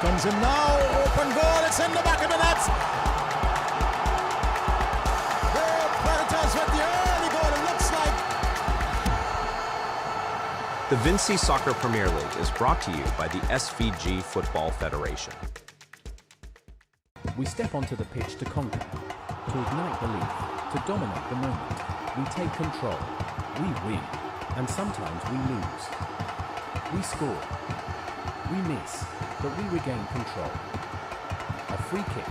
comes in now. Open goal. It's in the back of the net. The Predators with the early goal. It looks like. The Vincy Soccer Premier League is brought to you by the SVG Football Federation. We step onto the pitch to conquer, to ignite belief, to dominate the moment. We take control, we win, and sometimes we lose. We score, we miss, but we regain control. A free kick,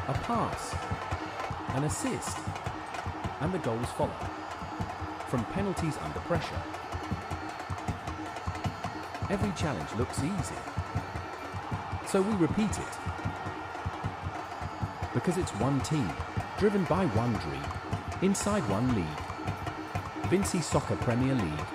a pass, an assist, and the goals follow. From penalties under pressure. Every challenge looks easy, so we repeat it. Because it's one team, driven by one dream, inside one league. Vincy Soccer Premier League.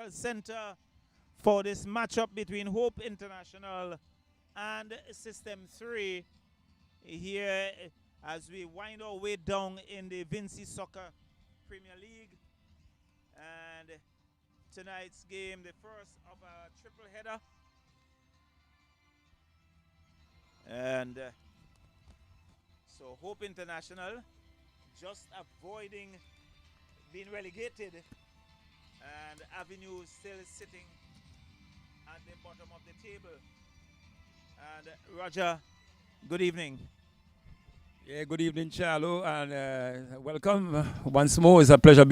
Center for this matchup between Hope International and System 3 here as we wind our way down in the Vincy Soccer Premier League. And tonight's game, the first of a triple header. And so Hope International just avoiding being relegated, and Avenue still sitting at the bottom of the table. And Roger, good evening. Yeah, good evening, Charlo, and welcome once more. It's a pleasure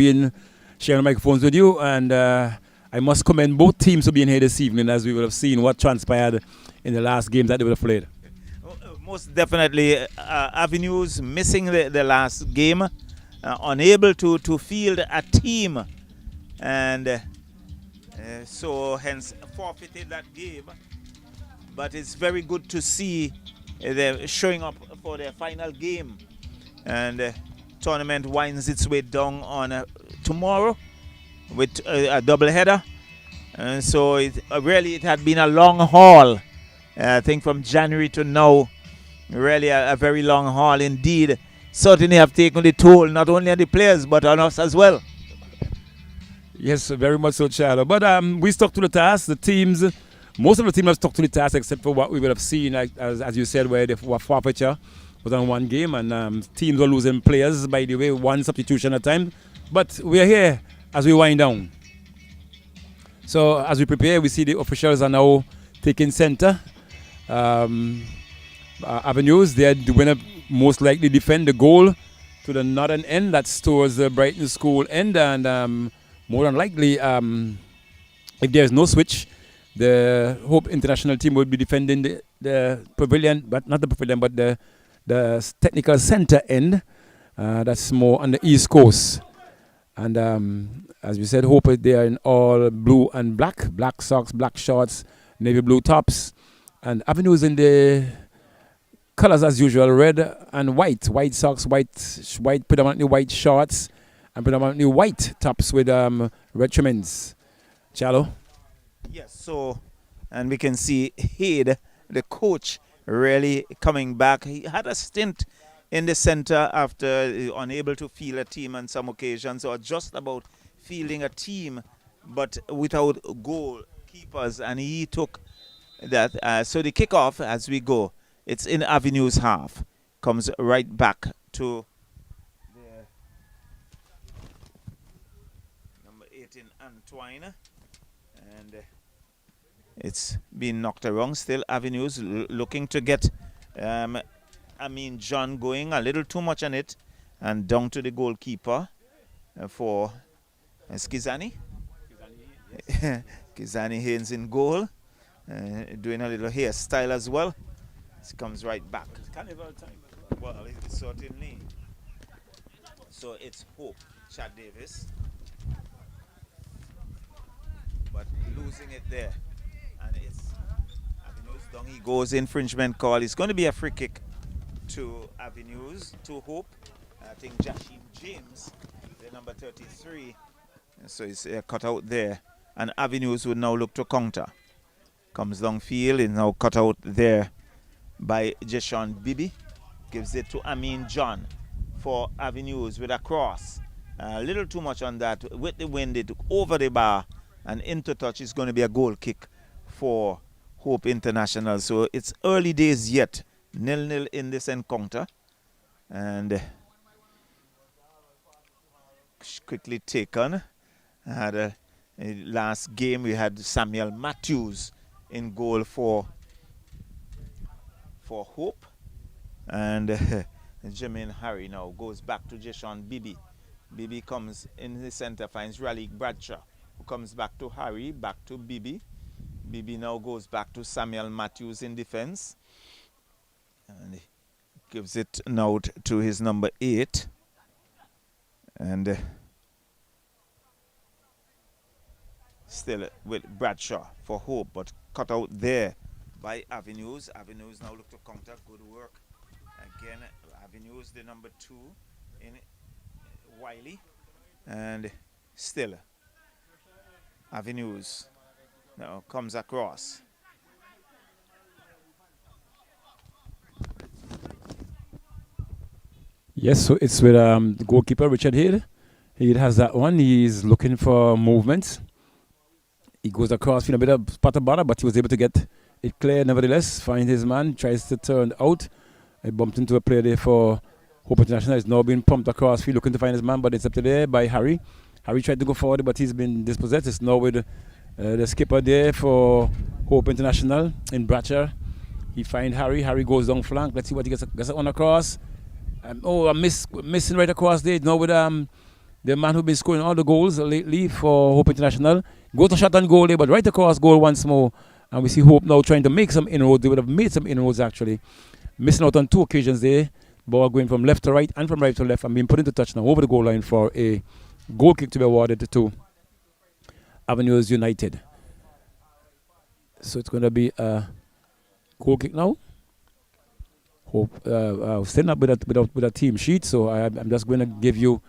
sharing microphones with you, and I must commend both teams for being here this evening, as we will have seen what transpired in the last games that they would have played. Most definitely, Avenues missing the last game, unable to field a team, and so hence forfeited that game. But it's very good to see them showing up for their final game, and the tournament winds its way down on tomorrow with a double header. And so it had been a long haul. I think from January to now, really a very long haul indeed. Certainly have taken the toll not only on the players but on us as well. Yes, very much so, Charlo. But we stuck to the task. The teams, most of the teams have stuck to the task, except for what we would have seen, like, as you said, where the forfeiture was on one game, and teams were losing players, by the way, one substitution at a time. But we are here as we wind down. So as we prepare, we see the officials are now taking center. Avenues, they are the winner, most likely defend the goal to the northern end, that's towards the Brighton School end, and more than likely, if there is no switch, the Hope International team will be defending the pavilion, but not the pavilion, but the technical center end. That's more on the east coast. And as we said, Hope, they are in all blue and black socks, black shorts, navy blue tops, and Avenues in the colors as usual, red and white socks, white predominantly white shorts, and predominantly white tops with red trimmings. Charlo? Yes, so, and we can see Haid, the coach, really coming back. He had a stint in the center after unable to field a team on some occasions, or just about fielding a team, but without goalkeepers, and he took that. So the kickoff as we go, it's in Avenue's half, comes right back to the number 18, Antoine, and it's been knocked around. Still Avenues looking to get John going a little too much on it, and down to the goalkeeper for Skizani. Yes. Kizani Haynes in goal, doing a little hairstyle as well. It comes right back. It's carnival time. Well, it's certainly. So it's Hope, Chad Davis, but losing it there, and it's Avenues down. He goes, infringement call. It's going to be a free kick to Avenues, to Hope. I think Jashim James, the number 33. So it's cut out there, and Avenues would now look to counter. Comes downfield, is now cut out there by Jeshon Bibi. Gives it to Amin John for Avenues with a cross. A little too much on that. With the wind, it over the bar and into touch. Is going to be a goal kick for Hope International. So it's early days yet. 0-0 in this encounter. And quickly taken. Last game we had Samuel Matthews in goal for Hope, and Jermaine Harry now goes back to Jeshon Bibi. Bibi comes in the center, finds Raleigh Bradshaw, who comes back to Harry, back to Bibi. Bibi now goes back to Samuel Matthews in defense, and he gives it now to his number 8, and still with Bradshaw for Hope, but cut out there by Avenues. Avenues now look to counter. Good work. Again, Avenues, the number 2 in Wiley. And still Avenues now comes across. Yes, so it's with the goalkeeper, Richard Hill. He has that one. He's looking for movement. He goes across, feeling a bit of spatter, but he was able to get it clear nevertheless. Find his man, tries to turn out. He bumped into a player there for Hope International. He's now been pumped across field, looking to find his man, but it's up to there by Harry. Harry tried to go forward, but he's been dispossessed. It's now with the skipper there for Hope International in Bratcher. He finds Harry. Harry goes down flank. Let's see what he gets that one across. Missing right across there. Now with the man who's been scoring all the goals lately for Hope International. Goes to shot on goal there, but right across goal once more. And we see Hope now trying to make some inroads. They would have made some inroads actually. Missing out on 2 occasions there. Ball going from left to right and from right to left and being put into touch now over the goal line for a goal kick to be awarded to Avenues United. So it's going to be a goal kick now. Hope still not with a team sheet, so I'm just going to give you,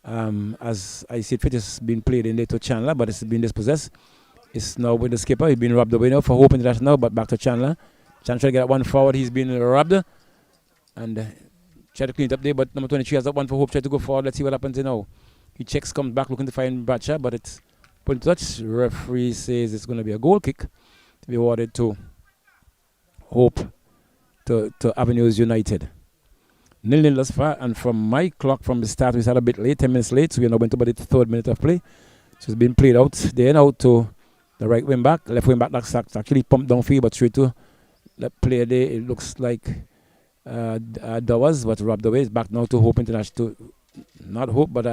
as I see it fit, it's been played in there to Chandler, but it's been dispossessed. It's now with the skipper. He's been robbed away now for Hope International, but back to Chandler. Chandler trying to get one forward. He's been robbed and tried to clean it up there, but number 23 has that one for Hope. Try to go forward. Let's see what happens now. He checks, comes back looking to find Bratcher, but it's put in touch. Referee says it's going to be a goal kick to be awarded to Hope. To Avenues United. 0-0 thus far, and from my clock from the start we started a bit late, 10 minutes late, so we are now going to about the 3rd minute of play. So it's been played out there now to the right wing back, left wing back. That's actually pumped downfield, but straight to the player there. It looks like Dawes, but robbed away. It's back now to Hope International. Not Hope, but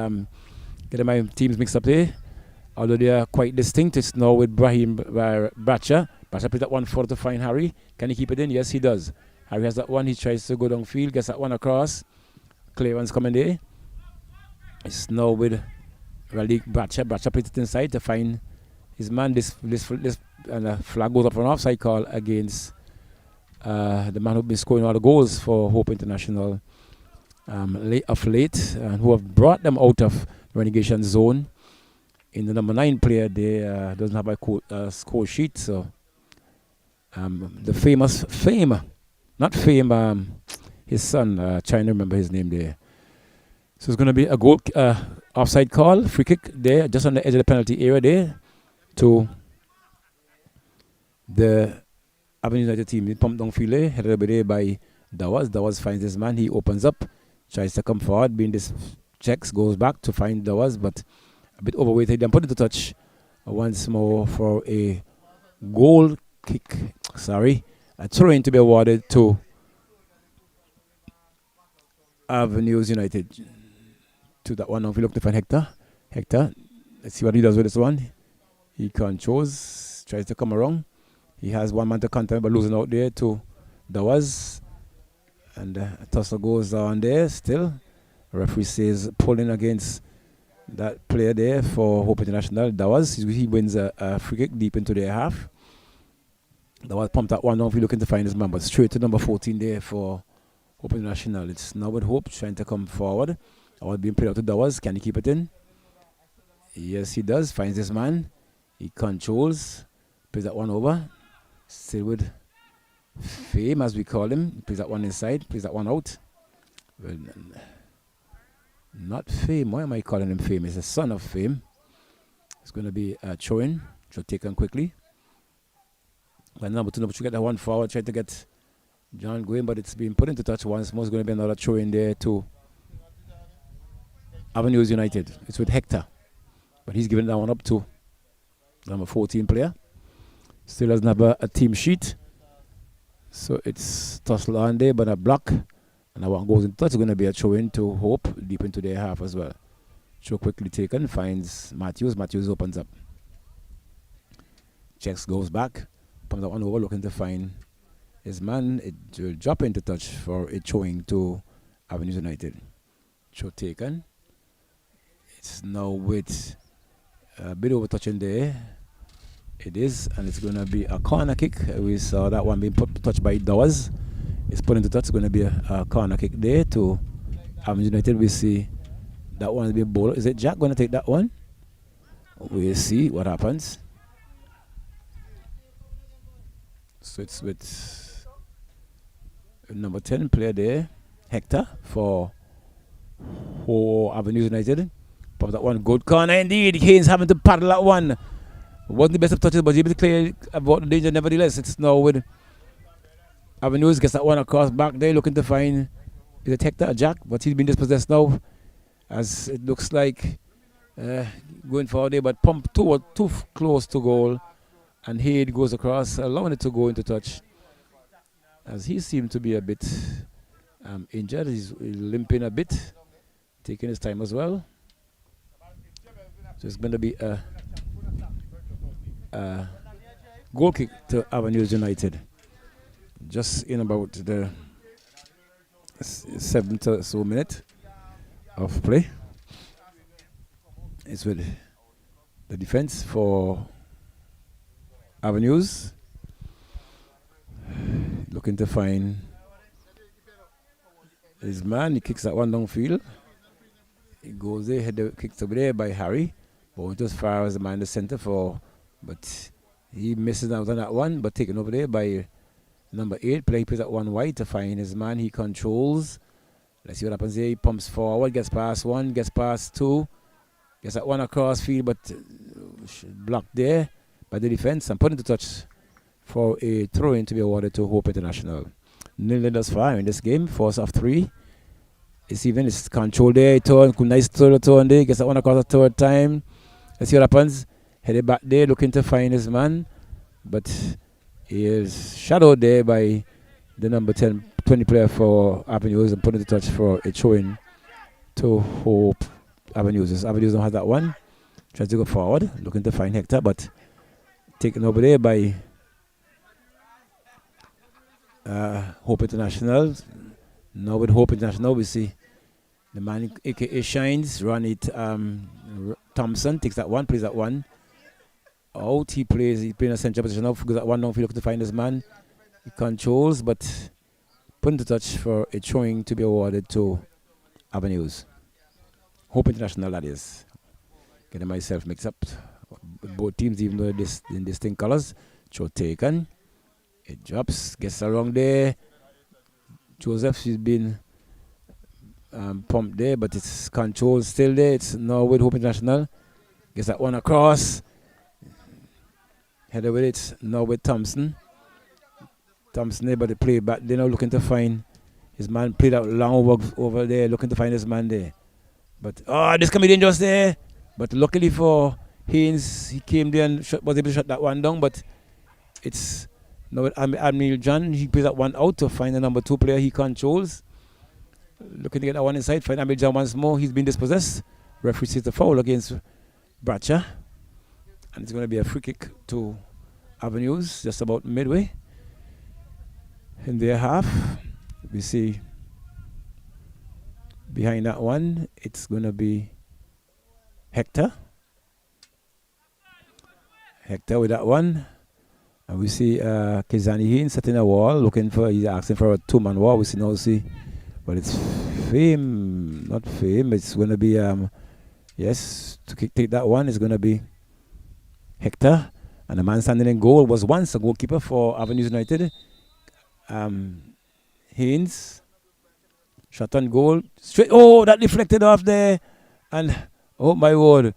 getting my teams mixed up there. Although they are quite distinct, it's now with Brahim Bratcher. Bratcher plays that one forward to find Harry. Can he keep it in? Yes, he does. Harry has that one. He tries to go downfield, gets that one across. Clearance coming there. It's now with Raleigh Bratcher. Bratcher plays it inside to find his man. This and the flag goes up for an offside call against the man who's been scoring all the goals for Hope International of late, and who have brought them out of relegation zone. In the number 9 player, they doesn't have a score sheet, so the famous his son, trying to remember his name there. So it's going to be a goal, offside call, free kick there, just on the edge of the penalty area there, to the Avenue United team. He pumped downfield there, headed over there by Dawes. Dawes finds his man, he opens up, tries to come forward, being this checks, goes back to find Dawes, but a bit overweighted, then put it to touch once more for a goal kick. A throw-in to be awarded to Avenues United. To that one, now we look to find Hector. Let's see what he does with this one. He controls, tries to come around. He has one man to counter, but losing out there to Dawes. And a tussle goes on there still. The referee says pulling against that player there for Hope International. Dawes, he wins a free kick deep into their half. Dawes pumped that one off. He's looking to find his man, but straight to number 14 there for Hope International. It's now with Hope trying to come forward. Dawes being played out to Dawes. Can he keep it in? Yes, he does. Finds his man. He controls. Plays that one over. Still with Fame, as we call him. Plays that one inside. Plays that one out. Well, not Fame. Why am I calling him Fame? He's the son of Fame. It's going to be a throw-in. Should take on quickly. But number 2 get that one forward. Try to get John going, but it's been put into touch once more. It's going to be another throw-in there to Avenues United. It's with Hector. But he's giving that one up to number 14 player. Still doesn't have a team sheet. So it's tussle on there, but a block. And that one goes in touch. It's going to be a throw-in to Hope, deep into their half as well. Throw quickly taken, finds Matthews. Matthews opens up. Checks, goes back. Pumps that one over, looking to find his man. It will drop into touch for a throwing to Avenues United. Throw taken. It's now with a bit over touching there. It is, and it's going to be a corner kick. We saw that one being touched by Dawes. It's put into touch. It's going to be a corner kick there to Avenues United. We see that one is being bowled. Is it Jack going to take that one? We'll see what happens. So it's with number 10 player there, Hector, for Avenues United. Pops that one, good corner indeed. Haynes having to paddle that one. Wasn't the best of touches, but he able to clear about the danger nevertheless. It's now with Avenues, gets that one across back there, looking to find, is it Hector or Jack? But he's been dispossessed now, as it looks like going forward there, but pump too close to goal. And Hayes goes across, allowing it to go into touch. As he seemed to be a bit injured, he's limping a bit, taking his time as well. So it's going to be a goal kick to Avenues United. Just in about the 7th or so minute of play. It's with the defense for Avenues. Looking to find his man. He kicks that one downfield. He goes there, head kicks over there by Harry. Won't as far as the man in the center for, but he misses out on that one, but taken over there by number 8. Play plays that one wide to find his man. He controls. Let's see what happens here. He pumps forward, gets past 1, gets past 2. Gets that one across field, but blocked there by the defense and put into touch for a throw-in to be awarded to Hope International. 0 thus far in this game, force of 3. It's even, it's control there, turn, nice turn there, gets that one across the third time. Let's see what happens. Headed back there, looking to find his man, but he is shadowed there by the number 20 player for Avenues and put into touch for a throw-in to Hope Avenues. Avenues don't have that one. Tries to go forward, looking to find Hector, but taken over there by Hope International. Now with Hope International, we see the man aka Shines run it. Thompson takes that one, plays that one out. He's playing a central position now. Goes that one down, looking to find his man. He controls, but put into touch for a throwing to be awarded to Avenues. Hope International, that is. Getting myself mixed up. Both teams, even though this in distinct colors. Throw taken. It drops, gets around there. Joseph, she's been pumped there, but it's controlled still there. It's now with Hope International. Gets that one across. Header with it. Now with Thompson. Thompson there, but the play back. They're now looking to find his man. Played out long over there, looking to find his man there. But this can be dangerous there. But luckily for Haynes, he came there and was able to shut that one down. But it's now with Admiral John. He plays that one out to find the number 2 player he controls. Looking to get that one inside. Find Admiral John once more. He's been dispossessed. Referee sees the foul against Bracha. And it's going to be a free kick to Avenues, just about midway. In their half, we see behind that one, it's going to be Hector. Hector with that one. And we see Kizani Heen setting a wall, he's asking for a 2-man wall. We see, but it's Fame, not Fame. It's going to be, yes, to take that one, it's going to be Hector. And the man standing in goal was once a goalkeeper for Avenues United. Haynes. Shot on goal. Straight. Oh, that deflected off there. And, oh my word.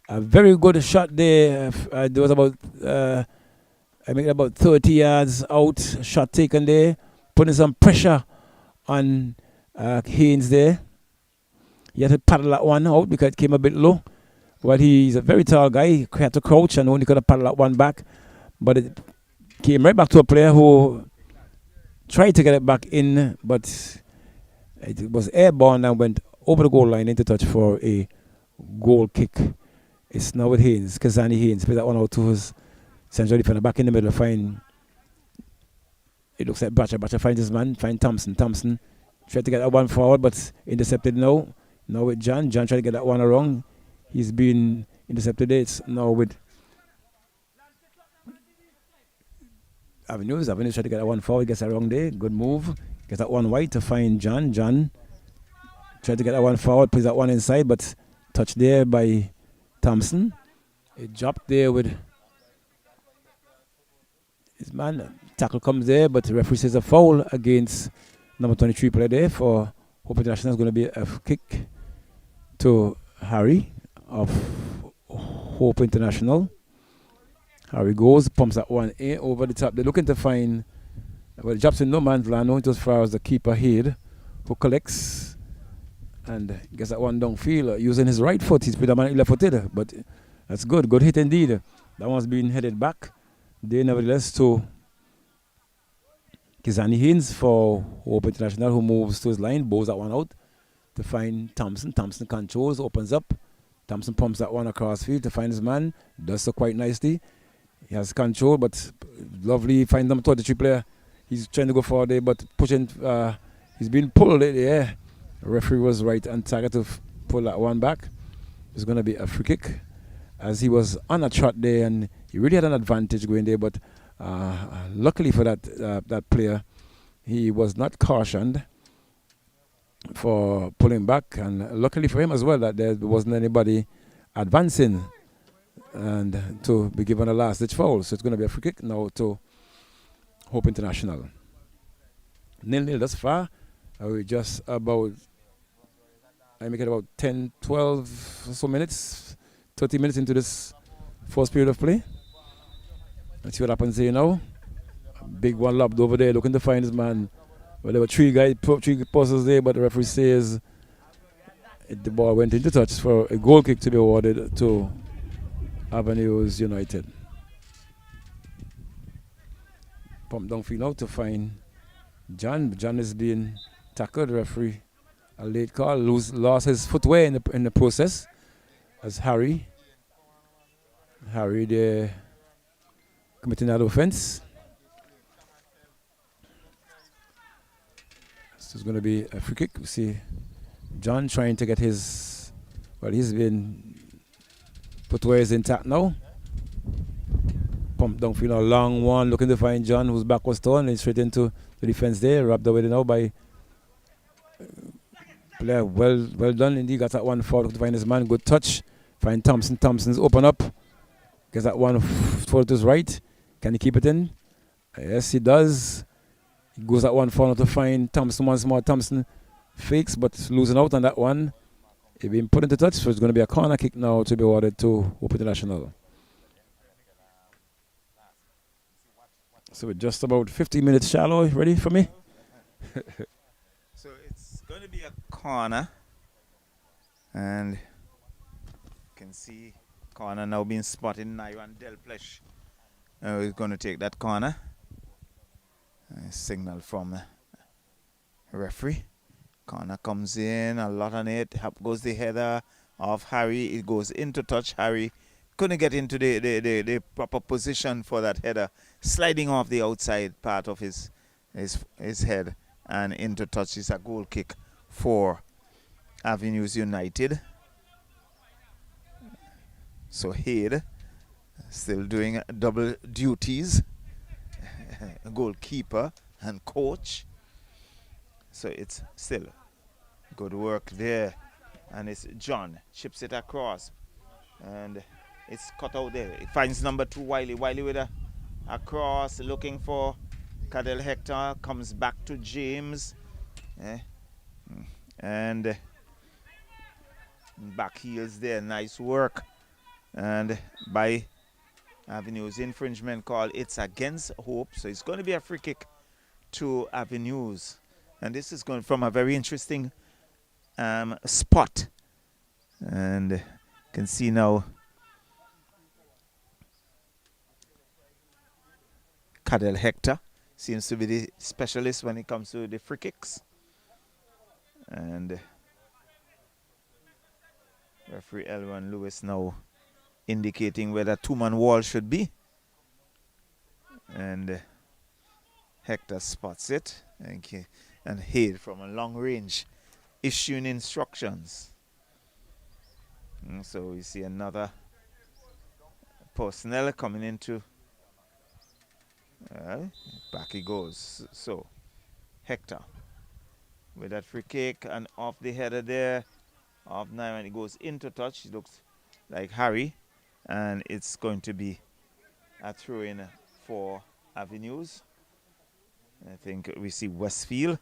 A very good shot there. There was about, I think about 30 yards out. Shot taken there. Putting some pressure on Haynes there. He had to paddle that one out because it came a bit low. Well, he's a very tall guy. He had to crouch and only could have paddled that one back. But it came right back to a player who tried to get it back in, but it was airborne and went over the goal line into touch for a goal kick. It's now with Haynes. Kazani Haynes plays that one out to his central defender. Back in the middle, find. It looks like Bracha. Bracha finds his man. Find Thompson. Thompson tried to get that one forward, but intercepted now. Now with John. John tried to get that one around. He's been intercepted. It's now with Avenues. Avenues tried to get that one forward. Gets that wrong there. Good move. Gets that one wide to find John. John tried to get that one forward. Puts that one inside, but touched there by Thompson. It dropped there with his man. Tackle comes there, but the referee says a foul against number 23 player there for Hope International. Is going to be a kick to Harry of Hope International. Harry goes, pumps that one in over the top. They're looking to find, well, it drops in no man's land, not as far as the keeper head, who collects and gets that one downfield using his right foot. He's predominantly left-footed, but that's good. Good hit indeed. That one's being headed back. They nevertheless to Kizani Haynes for Hope International, who moves to his line, bows that one out to find Thompson. Thompson controls, opens up. Thompson pumps that one across field to find his man. Does so quite nicely. He has control, but lovely. Find number 23 player. He's trying to go forward there, but pushing. He's been pulled in the air. The referee was right on target to pull that one back. It's going to be a free kick, as he was on a trot there, and he really had an advantage going there. But luckily for that player, he was not cautioned for pulling back, and luckily for him as well that there wasn't anybody advancing and to be given a last-ditch foul. So it's going to be a free kick now to Hope International. 0-0 thus far. We're just about, I make it about 10, 12 or so minutes, 30 minutes into this first period of play. Let's see what happens here now. A big one lobbed over there, looking to find his man. Well, there were three passes there, but the referee says the ball went into touch for a goal kick to be awarded to Avenues United. Pump downfield now to find John. John is being tackled. The referee, a late call, lost his footwear in the process. As Harry there committing that offense. So it's going to be a free kick. We see John trying to get his, well, he's been footwear is intact now. Pump downfield, a long one, looking to find John, whose back was torn, and straight into the defense there, wrapped away now by player. Well done indeed. Got that one forward to find his man. Good touch. Find Thompson. Thompson's open up. Gets that one forward to his right. Can he keep it in? Yes, he does. He goes that one forward to find Thompson once more. Thompson fakes, but losing out on that one. He's been put into touch, so it's going to be a corner kick now to be awarded to Hope International. So we're just about 50 minutes shallow. Ready for me? So it's going to be a corner. And you can see corner now being spotted. Nyron Delplesh is going to take that corner. Signal from the referee. Corner comes in, a lot on it. Up goes the header of Harry. It goes into touch. Harry couldn't get into the proper position for that header, sliding off the outside part of his head and into touch. Is a goal kick for Avenues United. So Head still doing double duties, goalkeeper and coach. So it's still good work there, and it's John chips it across, and it's cut out there. It finds number 2 Wiley with a cross, looking for Cadel Hector. Comes back to James, and back heels there. Nice work, and by Avenues, infringement call. It's against Hope, so it's going to be a free kick to Avenues. And this is going from a very interesting spot. And you can see now Cadel Hector seems to be the specialist when it comes to the free kicks. And referee Elwan Lewis now indicating where the two-man wall should be. And Hector spots it. And Head from a long range issuing instructions. And so we see another personnel coming into, back he goes. So Hector with that free kick and off the header there of Nyman. It goes into touch. It looks like Harry, and it's going to be a throw-in for Avenues. I think we see Westfield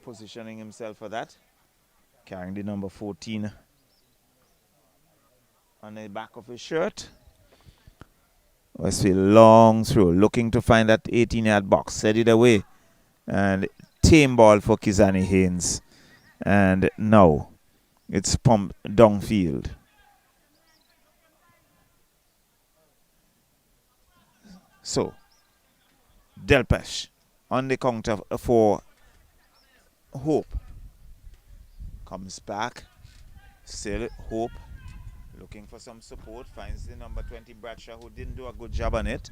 positioning himself for that, carrying the number 14 on the back of his shirt. Westfield long throw, looking to find that 18-yard box, set it away, and tame ball for Kizani Haynes. And now it's pumped downfield. So, Delpesh on the counter for Hope. Comes back. Still Hope looking for some support. Finds the number 20 Bradshaw, who didn't do a good job on it.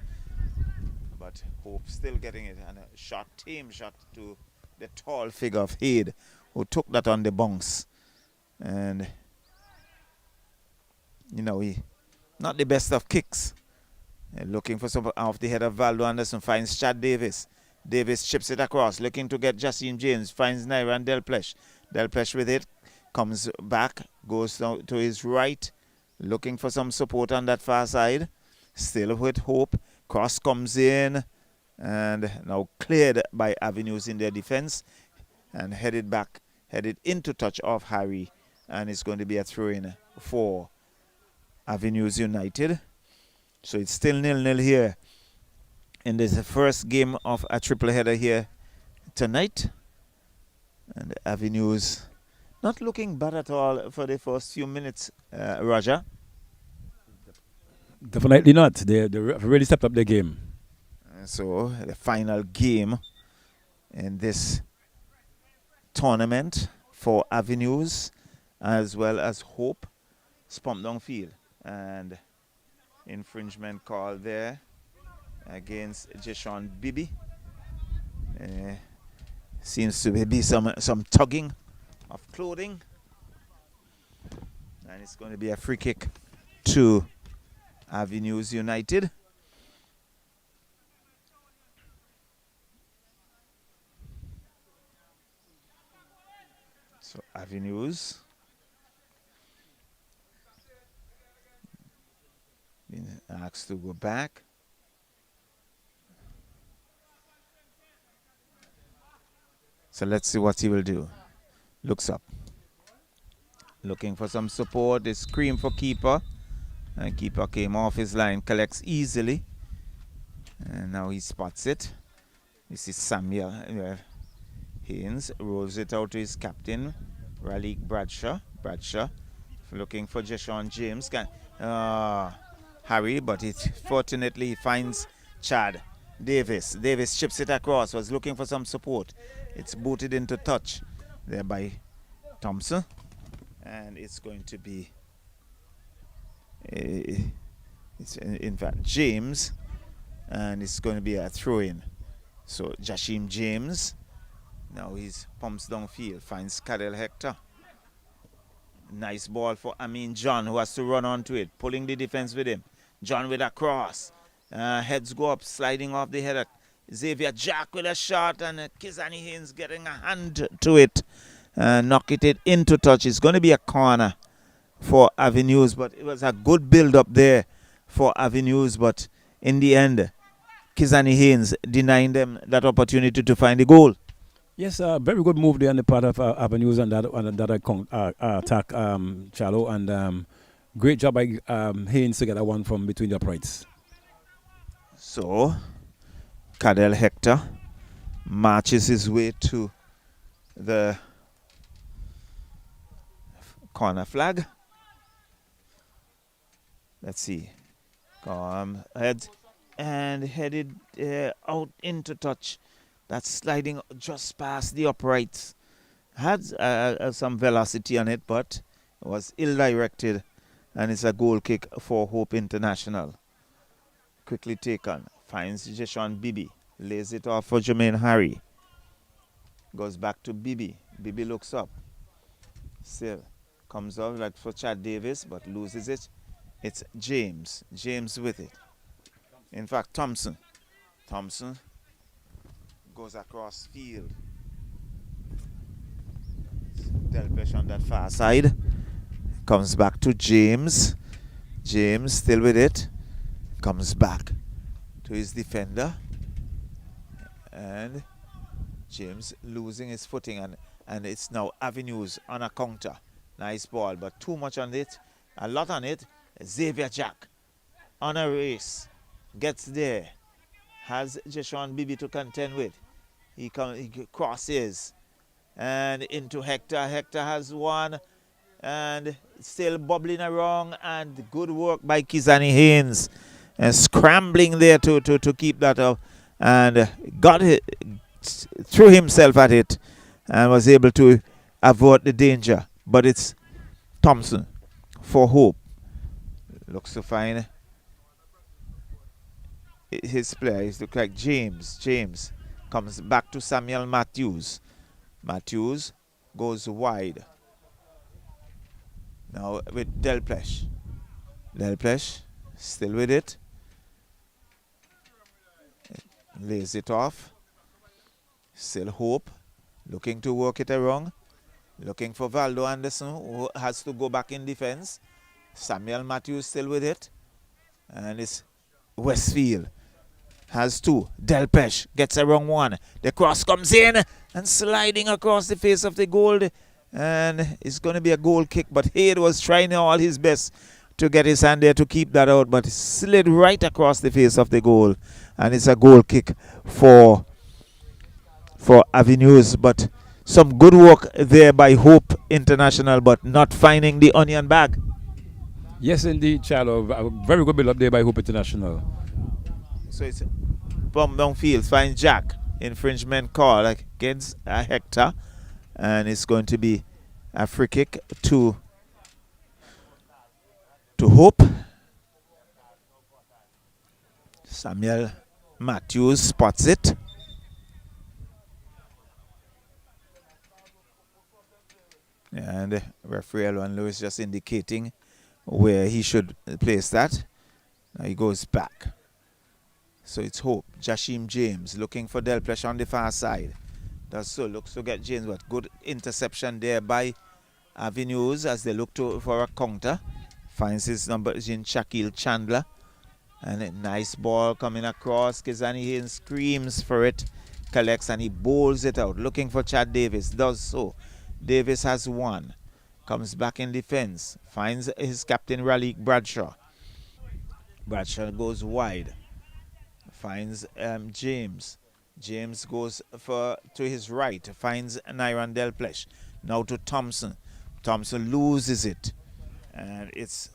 But Hope still getting it. And a shot, tame shot to the tall figure of Haid, who took that on the bounce. And, you know, he not the best of kicks. Looking for some off the head of Valdo Anderson. Finds Chad Davis. Davis chips it across. Looking to get Justine James. Finds Naira and Delpesh. Delpesh with it. Comes back. Goes down to his right. Looking for some support on that far side. Still with Hope. Cross comes in. And now cleared by Avenues in their defense. And headed back. Headed into touch of Harry. And it's going to be a throw-in for Avenues United. So it's still 0-0 here. And there's the first game of a triple header here tonight. And Avenues not looking bad at all for the first few minutes, Roger. Definitely not. They really stepped up their game. So the final game in this tournament for Avenues as well as Hope. Spump downfield. And infringement call there against Jeshon Bibi. Seems to be some tugging of clothing. And it's going to be a free kick to Avenues United. So Avenues being asked to go back. So let's see what he will do. Looks up. Looking for some support. They scream for keeper. And keeper came off his line. Collects easily. And now he spots it. This is Samuel Haynes. Rolls it out to his captain, Raleigh Bradshaw. Bradshaw looking for Jeshon James. Harry, but fortunately he finds Chad Davis. Davis chips it across. Was looking for some support. It's booted into touch there by Thompson. And it's going to be, it's in fact James. And it's going to be a throw-in. So Jashim James. Now he's pumps downfield. Finds Cadel Hector. Nice ball for Amin John, who has to run onto it. Pulling the defense with him. John with a cross. Heads go up, sliding off the header. Xavier Jack with a shot, and Kizani Haynes getting a hand to it. Knock it into touch. It's going to be a corner for Avenues, but it was a good build-up there for Avenues. But in the end, Kizani Haynes denying them that opportunity to find the goal. Yes, very good move there on the part of Avenues and that attack, Chalo, and great job by Haynes to get that one from between the uprights. So, Cadel Hector marches his way to the corner flag. Let's see. Heads and headed out into touch. That's sliding just past the uprights. Had some velocity on it, but it was ill-directed. And it's a goal kick for Hope International. Quickly taken. Finds Jeshon Bibi. Lays it off for Jermaine Harry. Goes back to Bibi. Bibi looks up. Still comes off like for Chad Davis, but loses it. It's James. James with it. In fact, Thompson. Thompson goes across field. Delpesh on that far side. Comes back to James. James still with it. Comes back to his defender. And James losing his footing, and it's now Avenues on a counter. Nice ball, but too much on it. A lot on it. Xavier Jack on a race. Gets there. Has Jeshon Bibi to contend with. He crosses. And into Hector. Hector has one. And still bubbling around. And good work by Kizani Haynes. And scrambling there to keep that up. And got it, threw himself at it. And was able to avoid the danger. But it's Thompson for Hope. Looks to find his player. He looks like James. James comes back to Samuel Matthews. Matthews goes wide. Now with Delpech. Delpech still with it. Lays it off. Still Hope. Looking to work it around. Looking for Valdo Anderson, who has to go back in defense. Samuel Matthews still with it. And it's Westfield. Has two. Delpech gets around one. The cross comes in and sliding across the face of the goal. And it's going to be a goal kick. But Hayde was trying all his best to get his hand there to keep that out. But it slid right across the face of the goal. And it's a goal kick for Avenues. But some good work there by Hope International, but not finding the onion bag. Yes, indeed, Charlo. A very good build up there by Hope International. So it's bomb downfield. Finds Jack. Infringement call against Hector. And it's going to be a free kick to Hope. Samuel Matthews spots it. And referee Alwan Lewis just indicating where he should place that. Now he goes back. So it's Hope. Jashim James looking for Delpech on the far side. Does so. Looks to get James. But good interception there by Avenues as they look for a counter. Finds his number in Shaquille Chandler. And a nice ball coming across. Kizani Haynes screams for it. Collects and he bowls it out. Looking for Chad Davis. Does so. Davis has one. Comes back in defense. Finds his captain Raleigh Bradshaw. Bradshaw goes wide. Finds James. James goes to his right. Finds Nyron Delpech. Now to Thompson. Thompson loses it. And it's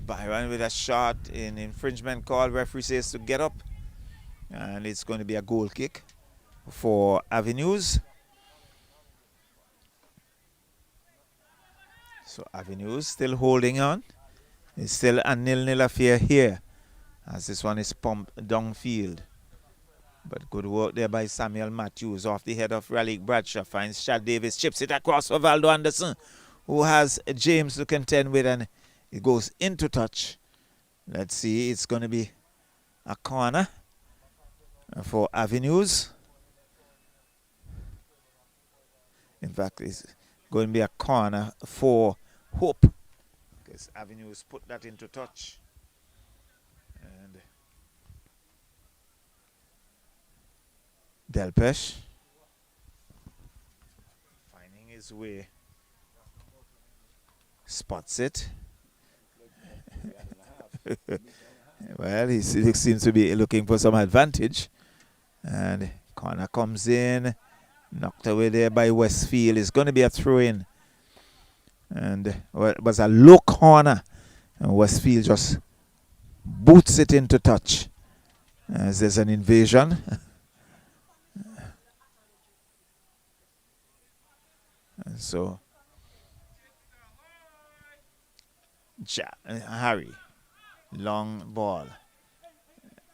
Byron with a shot in infringement call. Referee says to get up. And it's going to be a goal kick for Avenues. So Avenues still holding on. It's still a 0-0 affair here as this one is pumped downfield. But good work there by Samuel Matthews off the head of Raleigh Bradshaw. Finds Chad Davis, chips it across for Valdo Anderson, who has James to contend with, and it goes into touch. Let's see, it's going to be a corner for Avenues. In fact, it's going to be a corner for Hope. Because Avenues put that into touch. And Delpech finding his way. Spots it. Well, he seems to be looking for some advantage. And corner comes in. Knocked away there by Westfield. It's going to be a throw-in. And well, it was a low corner. And Westfield just boots it into touch. As there's an invasion. And so Harry. Long ball.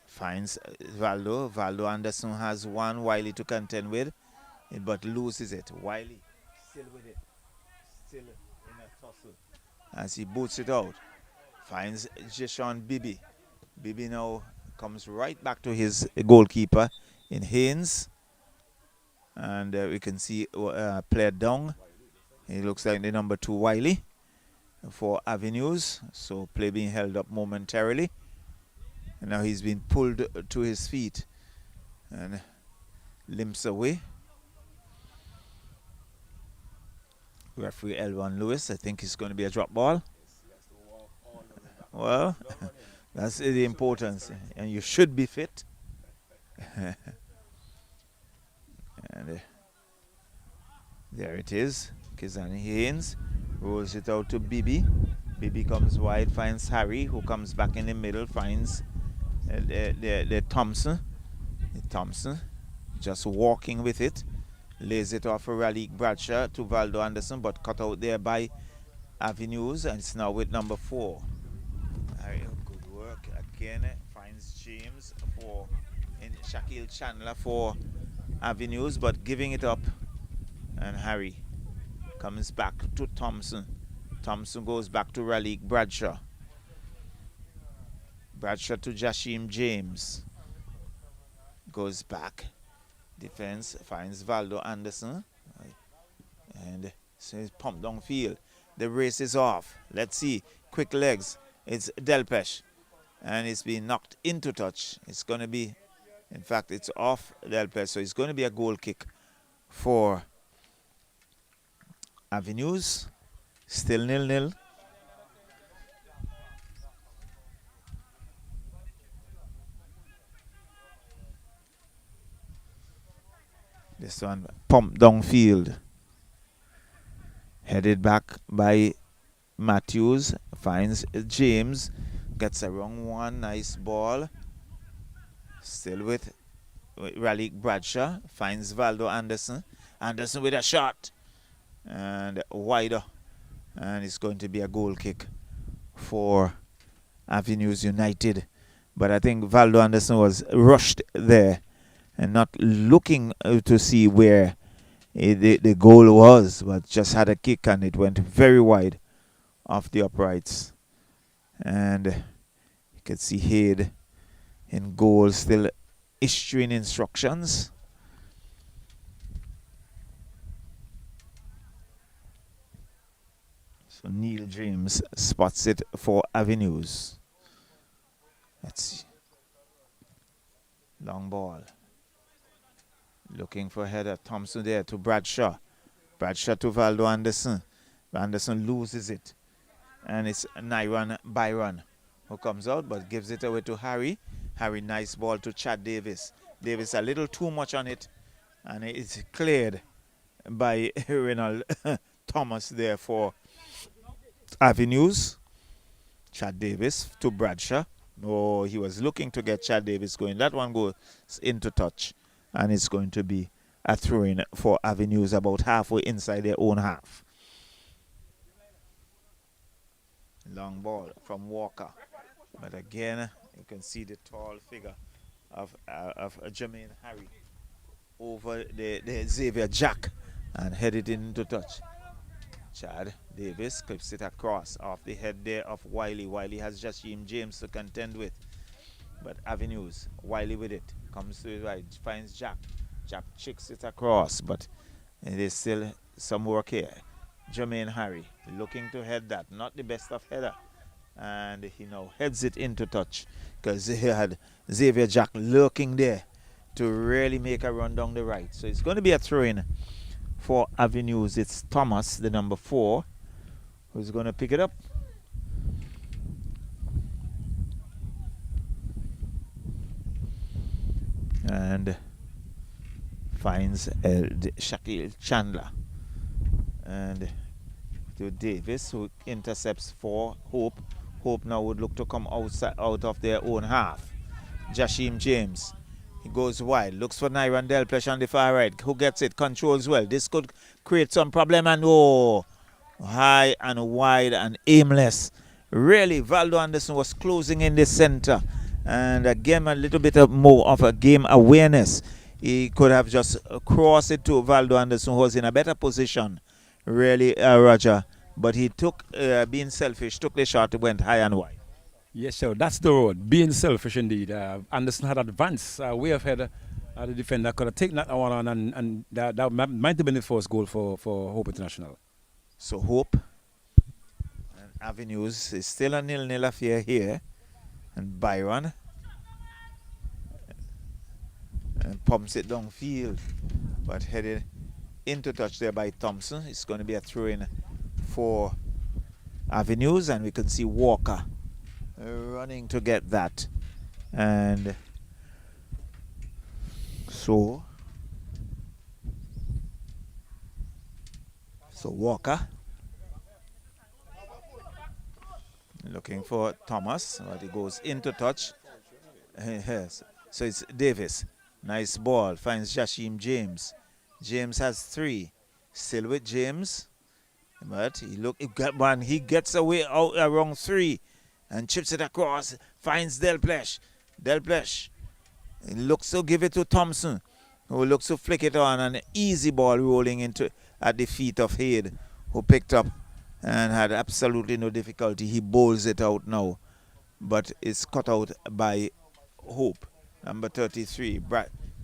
Finds Valdo. Valdo Anderson has one. Wiley to contend with. But loses it. Wiley still with it. Still in a tussle. As he boots it out. Finds Jeshon Bibi. Bibi now comes right back to his goalkeeper in Haynes. And we can see player down. He looks like the number 2 Wiley for Avenues. So play being held up momentarily. And now he's been pulled to his feet and limps away. Referee L1 Lewis, I think it's going to be a drop ball. Well, that's the importance. And you should be fit. And there it is. Kizani Haynes rolls it out to Bibi. Bibi comes wide, finds Harry, who comes back in the middle, finds the Thompson. Thompson just walking with it. Lays it off for Raleigh Bradshaw to Valdo Anderson, but cut out there by Avenues, and it's now with number 4. Good work again. Finds James for Shaquille Chandler for Avenues, but giving it up. And Harry comes back to Thompson. Thompson goes back to Raleigh Bradshaw. Bradshaw to Jashim James. Goes back. Defense finds Valdo Anderson. And so he's pumped downfield. The race is off. Let's see. Quick legs. It's Delpesh. And it's been knocked into touch. It's going to be, in fact, it's off Delpesh. So it's going to be a goal kick for Avenues. Still 0-0. This one pumped downfield. Headed back by Matthews. Finds James. Gets a wrong one. Nice ball. Still with Raleigh Bradshaw. Finds Valdo Anderson. Anderson with a shot. And wider. And it's going to be a goal kick for Avenues United. But I think Valdo Anderson was rushed there and not looking to see where the goal was, but just had a kick and it went very wide off the uprights. And you can see Hayde in goal, still issuing instructions. So Neil James spots it for Avenues. Let's see. Long ball. Looking for header. Thompson there to Bradshaw. Bradshaw to Valdo Anderson. Anderson loses it. And it's Nyron Byron who comes out but gives it away to Harry. Harry, nice ball to Chad Davis. Davis a little too much on it. And it's cleared by Reynold Thomas there for Avenues. Chad Davis to Bradshaw. Oh, he was looking to get Chad Davis going. That one goes into touch. And it's going to be a throw-in for Avenues about halfway inside their own half. Long ball from Walker. But again, you can see the tall figure of Jermaine Harry over the Xavier Jack and headed into touch. Chad Davis clips it across off the head there of Wiley. Wiley has Jashim James to contend with. But Avenues, Wiley with it. Comes to his right, finds Jack. Jack chicks it across, but there's still some work here. Jermaine Harry looking to head that. Not the best of header. And he now heads it into touch because he had Xavier Jack lurking there to really make a run down the right. So it's going to be a throw-in for Avenues. It's Thomas, the number 4, who's going to pick it up. And finds Shaquille Chandler. And to Davis, who intercepts for Hope. Hope now would look to come outside, out of their own half. Jashim James. He goes wide. Looks for Nyron Delpesh on the far right. Who gets it? Controls well. This could create some problem. And oh, high and wide and aimless. Really, Valdo Anderson was closing in the center. And again, a little bit more of a game awareness. He could have just crossed it to Valdo Anderson, who was in a better position, really, Roger. But he took, being selfish, took the shot, went high and wide. Yes, sir. That's the road. Being selfish indeed. Anderson had advanced way ahead The defender could have taken that one on, and that might have been the first goal for Hope International. So Hope and Avenues is still a 0-0 affair here. And Byron pumps it downfield, but headed into touch there by Thompson. It's going to be a throw-in for Avenues, and we can see Walker running to get that. And so Walker looking for Thomas, but he goes into touch. Yes. So it's Davis. Nice ball. Finds Jashim James. James has 3. Still with James. But he gets away out around 3 and chips it across. Finds Delplesh. He looks to give it to Thompson, who looks to flick it on. An easy ball rolling into at the feet of Haid, who picked up and had absolutely no difficulty. He bowls it out now, but it's cut out by Hope. Number 33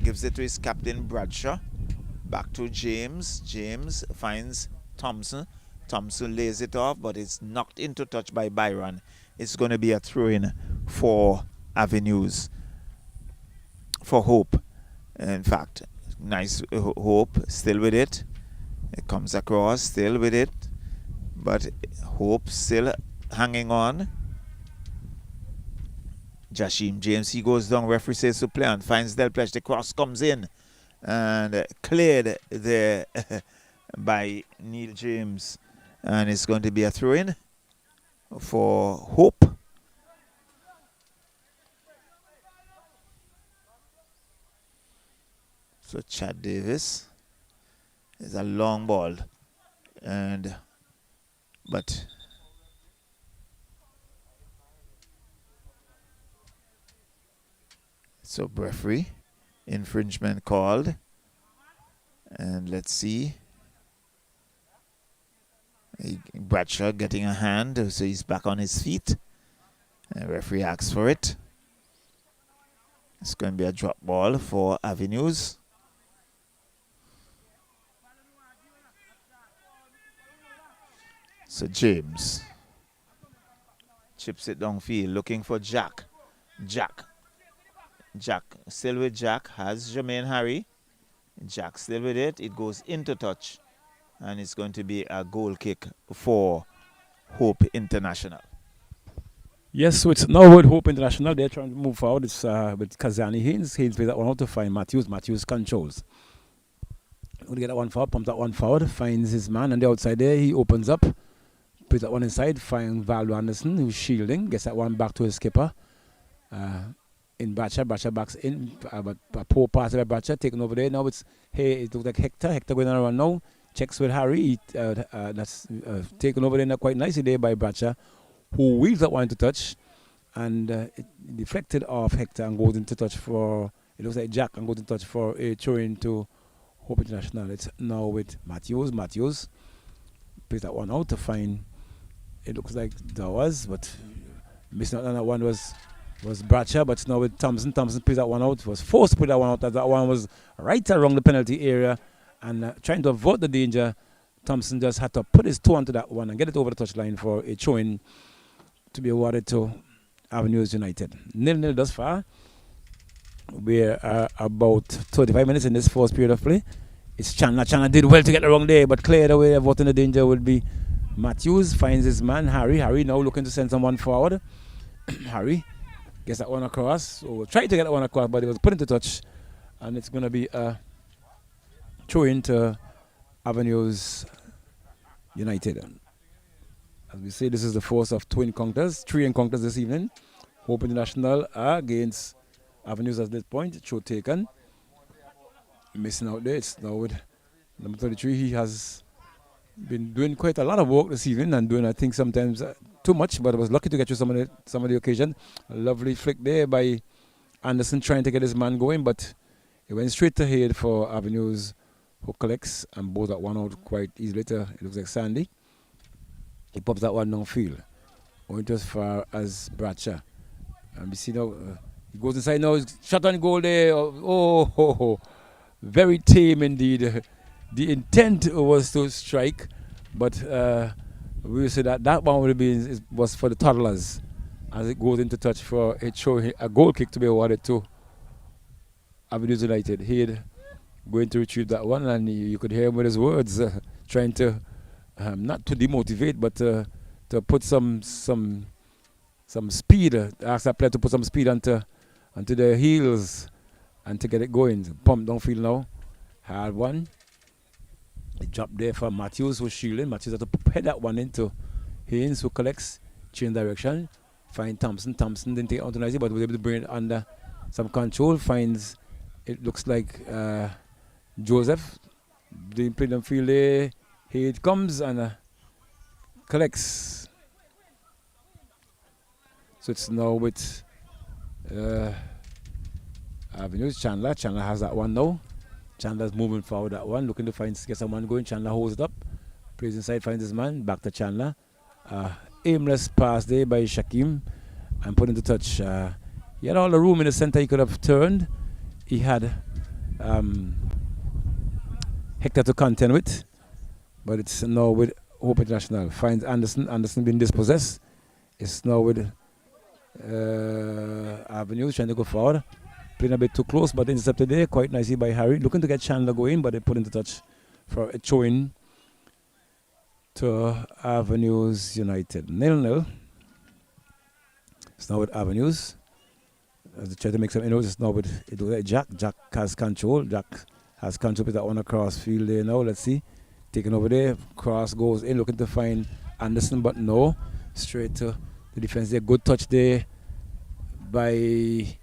gives it to his captain Bradshaw. Back to James. James finds Thompson. Thompson lays it off, but it's knocked into touch by Byron. It's going to be a throw-in for Avenues, for Hope. In fact, nice Hope still with it. It comes across, still with it, but Hope still hanging on. Jashim James, he goes down. Referee says to play on. Finds Delplesh. The cross comes in and cleared there by Neil James. And it's going to be a throw-in for Hope. So Chad Davis is a long ball, but so referee infringement called, and let's see. Bradshaw getting a hand, so he's back on his feet. And referee asks for it. It's going to be a drop ball for Avenues. So James chips it downfield, looking for Jack. Jack still with Jack, has Jermaine Harry. Jack still with it. It goes into touch, and it's going to be a goal kick for Hope International. Yes, so it's now with Hope International. They're trying to move forward. It's with Kazani Haynes. Haynes plays that one out to find Matthews. Matthews controls. Going to get that one forward, pumps that one forward, finds his man on the outside there. He opens up, puts that one inside, finds Valdo Anderson, who's shielding, gets that one back to his skipper. In Bradshaw backs in, but a poor pass by Bradshaw, taken over there. Now it looks like Hector going around now. Checks with Harry, that's taken over there quite nicely there by Bradshaw, who wheels that one to touch, and it deflected off Hector and goes into touch for, it looks like Jack, and goes into touch for a throw-in to Hope International. It's now with Matthews. Matthews plays that one out to find, it looks like Dawes, but missing out on that one was Bradshaw, but now with Thompson. Thompson plays that one out, was forced to put that one out, as that one was right around the penalty area, and trying to avoid the danger, Thompson just had to put his toe onto that one and get it over the touchline for a throw-in to be awarded to Avenues United. 0-0 thus far. We're about 35 minutes in this first period of play. It's Chandler. Chandler did well to get around there, but cleared away. Avoiding the danger would be Matthews. Finds his man, Harry. Harry now looking to send someone forward. Harry gets that one across. So we'll try to get that one across, but it was put into touch. And it's going to be a throw-in to Avenues United. As we say, this is the first of 2 encounters, 3 encounters this evening. Hope International against Avenues at this point. Throw taken. Missing out there. It's now with number 33. He has been doing quite a lot of work this evening and doing, I think, sometimes too much, but I was lucky to get you some of the occasion. A lovely flick there by Anderson trying to get his man going, but it went straight to head for Avenues, who collects and bowls that one out quite easily. It looks like Sandy. He pops that one downfield. Went as far as Bradshaw. And we see now He goes inside now. Shot on goal there. Very tame indeed. The intent was to strike, but we will say that one would have been was for the toddlers, as it goes into touch for a goal kick to be awarded to Avenues United. He'd going to retrieve that one, and you could hear him with his words, trying to not to demotivate, but to put some speed. Ask that player to put some speed onto their heels and to get it going. Pump downfield now. Hard one. It dropped there for Matthews, who's shielding. Matthews had to head that one into Haynes, who collects, change direction. Find Thompson. Thompson didn't take it out to Nicey, but was able to bring it under some control. Finds, it looks like Joseph. Didn't play them field there. Here it comes and collects. So it's now with Avenues. Chandler has that one now. Chandler's moving forward that one, looking to get someone going. Chandler holds it up, plays inside, finds his man, back to Chandler. Aimless pass there by Shakim and put into touch. He had all the room in the center he could have turned. He had Hector to contend with, but it's now with Hope International. Finds Anderson. Anderson being dispossessed. It's now with Avenues trying to go forward. Playing a bit too close, but intercepted there quite nicely by Harry. Looking to get Chandler going, but they put into touch for a throw-in to Avenues United. 0-0. It's now with Avenues. As they try to make some inroads, it's now with Jack. Jack has control. Jack has control with that one across field there now. Let's see. Taken over there. Cross goes in, looking to find Anderson, but no. Straight to the defense there. Good touch there by...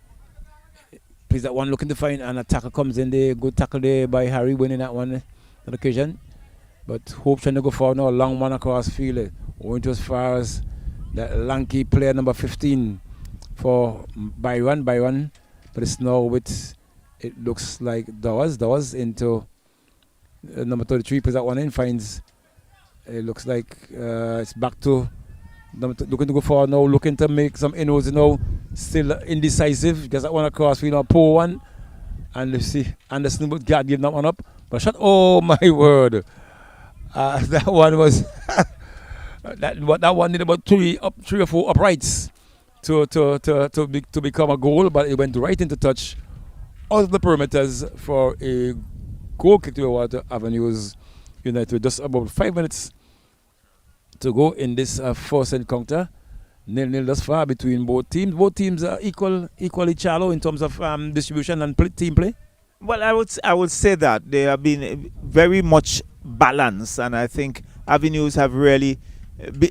Plays that one, looking to find, and a tackle comes in there. Good tackle there by Harry, winning that one on occasion. But Hope trying to go forward now. Long one across field. Going to as far as that lanky player number 15 for Byron. But it's now with, it looks like Dawes into number 33. Plays that one in, finds, it looks like it's back to looking to go forward now, looking to make some inroads now. Still indecisive. Gets that one across, poor one. And you see Anderson would give that one up. But shot, oh my word. That one was that one needed about three or four uprights to become a goal, but it went right into touch out of the perimeters for a goal kick to the water Avenues United. Just about 5 minutes to go in this first encounter. 0-0 thus far between both teams. Both teams are equally shallow in terms of distribution and team play. Well, I would say that they have been very much balanced, and I think Avenues have really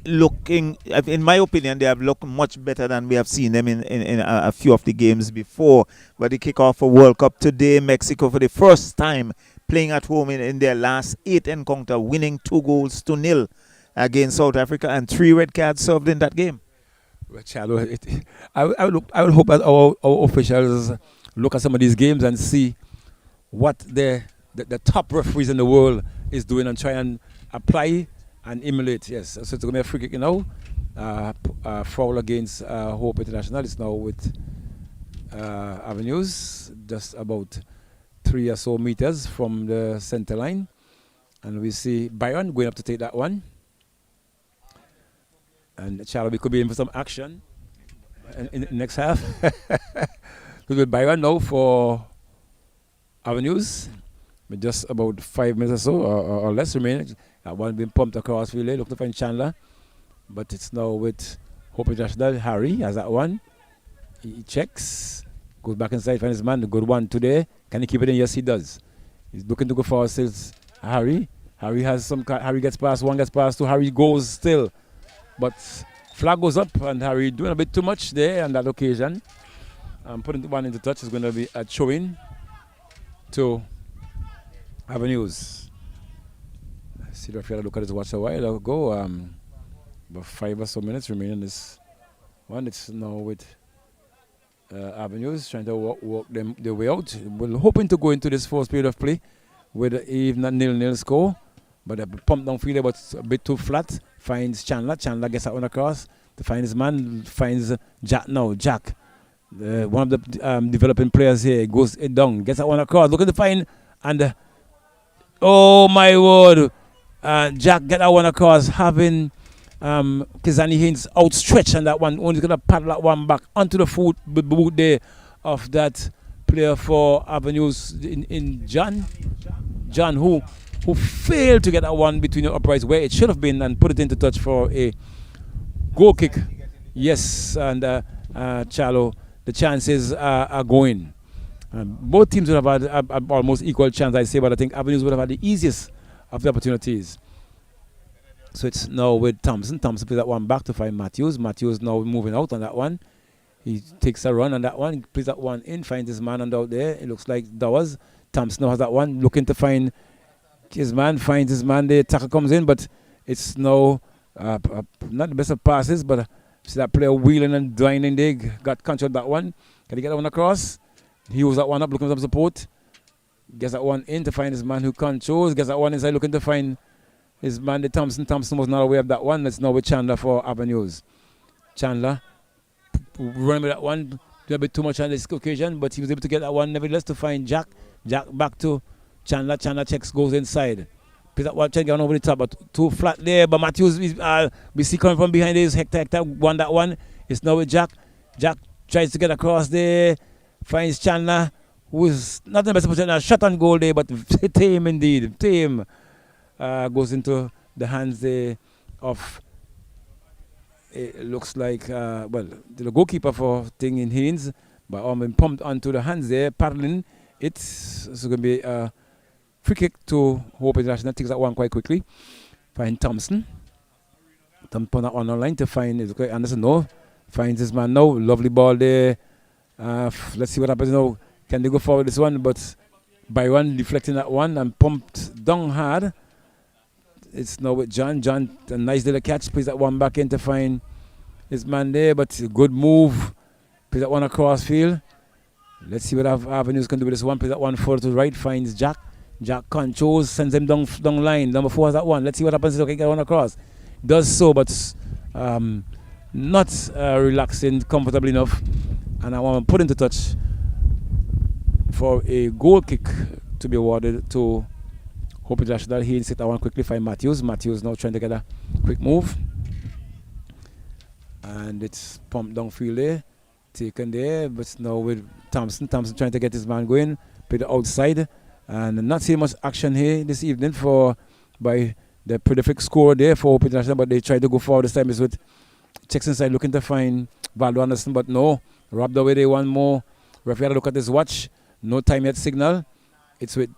looking, in my opinion, they have looked much better than we have seen them in a few of the games before. But they kick off a World Cup today. Mexico for the first time playing at home in their last 8 encounter, winning 2-0 against South Africa, and 3 red cards served in that game. Well, I would hope that our officials look at some of these games and see what the top referees in the world is doing and try and apply and emulate. Yes, so it's going to be a free kick now. Foul against Hope International. It's now with Avenues, just about 3 or so meters from the center line. And we see Byron going up to take that one. And Charlie could be in for some action in the next half. With Byron now for Avenues. With just about 5 minutes or so or less remaining. That one being pumped across field. Look to find Chandler. But it's now with Hope International. Harry has that one. He checks. Goes back inside, finds his man. The good one today. Can he keep it in? Yes, he does. He's looking to go forward still. Harry. Harry has some. Harry gets past one, gets past 2. Harry goes still. But flag goes up, and Harry doing a bit too much there on that occasion. Putting the one into touch is going to be a throw-in to Avenues. See if I look at his watch a while ago. About 5 or so minutes remaining this one. It's now with Avenues trying to walk them their way out. We're hoping to go into this first period of play with an even 0-0 score. But a pump downfield, but a bit too flat. Finds Chandler. Chandler gets that one across to find his man. Finds Jack now. Jack one of the developing players here goes it down, gets that one across, looking to find, and oh my word, Jack get that one across, having Kizani Haynes outstretched, and that one only gonna paddle that one back onto the boot there of that player for Avenues in John who failed to get that one between the uprights where it should have been and put it into touch for a goal kick. Yes, and Charlo, the chances are going. Both teams would have had almost equal chance, I say, but I think Avenues would have had the easiest of the opportunities. So it's now with Thompson. Thompson plays that one back to find Matthews. Matthews now moving out on that one. He takes a run on that one. He plays that one in, finds his man out there. It looks like Dowers. Thompson now has that one, looking to find his man, finds his man. The tackle comes in, but it's now not the best of passes, but see that player wheeling and dining there. Got control of that one. Can he get that one across? He was that one up, looking for some support. Gets that one in to find his man who controls. Gets that one inside, looking to find his man, the Thompson. Thompson was not aware of that one. That's now with Chandler for Avenues. Chandler running with that one. Do a bit too much on this occasion, but he was able to get that one nevertheless to find Jack. Jack back to Chandler. Chandler checks, goes inside. Plays that one, check down over the top, but too flat there. But Matthews, we see coming from behind this. Hector won that one. It's now with Jack. Jack tries to get across there. Finds Chandler, who is not in the best position. Shot on goal there, but tame indeed. Tame goes into the hands there of, it looks like, the goalkeeper for Ting in Haynes, but been pumped onto the hands there, paddling. It's going to be a free kick to Hope International. Takes that one quite quickly. Find Thompson. Put that one online to find Anderson. No, finds his man now. Lovely ball there. Let's see what happens now. Can they go forward this one? But Byron deflecting that one and pumped down hard. It's now with John. John, a nice little catch. Plays that one back in to find his man there. But a good move. Plays that one across field. Let's see what Avenues can do with this one. Plays that one forward to the right. Finds Jack. Jack controls, sends him down line. Number 4 has that one. Let's see what happens. Okay, get one across. Does so, but not relaxing comfortably enough. And I want to put into touch for a goal kick to be awarded to Hope International. He hit that one quickly, find Matthews. Matthews now trying to get a quick move. And it's pumped downfield there. Taken there, but now with Thompson. Thompson trying to get his man going. Play the outside. And not seeing much action here this evening by the prolific score there for Hope International, but they tried to go forward this time. Is with checks inside looking to find Valdo Anderson, but no. Robbed away there one more. Referee had to look at his watch. No time yet signal. It's with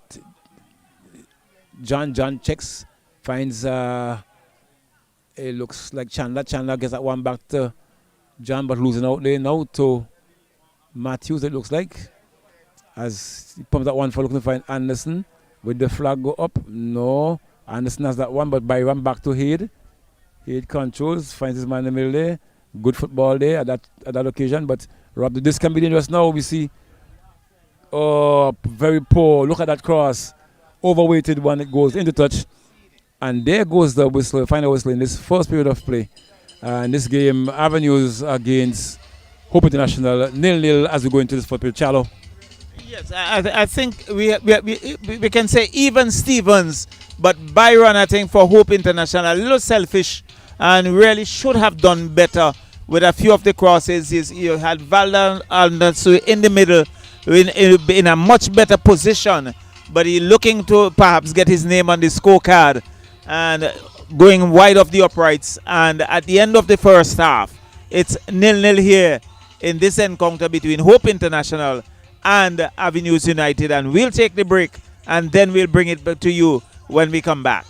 John. John checks. Finds it looks like Chandler. Chandler gets that one back to John, but losing out there now to Matthews, it looks like. As he pumps that one for looking to find Anderson. With the flag go up. No. Anderson has that one, but Byron back to Head. Head controls, finds his man in the middle there. Good football there at that occasion, but Rob, this can be dangerous now. We see, very poor. Look at that cross, overweighted one. It goes into touch, and there goes the whistle, final whistle in this first period of play. In this game, Avenues against Hope International 0-0 as we go into this fourth period. Charlo. Yes, I think we can say even Stevens, but Byron, I think, for Hope International, a little selfish and really should have done better with a few of the crosses. You had Valda in the middle in a much better position, but he looking to perhaps get his name on the scorecard and going wide of the uprights. And at the end of the first half, it's 0-0 here in this encounter between Hope International and Avenues United. And we'll take the break and then we'll bring it back to you when we come back.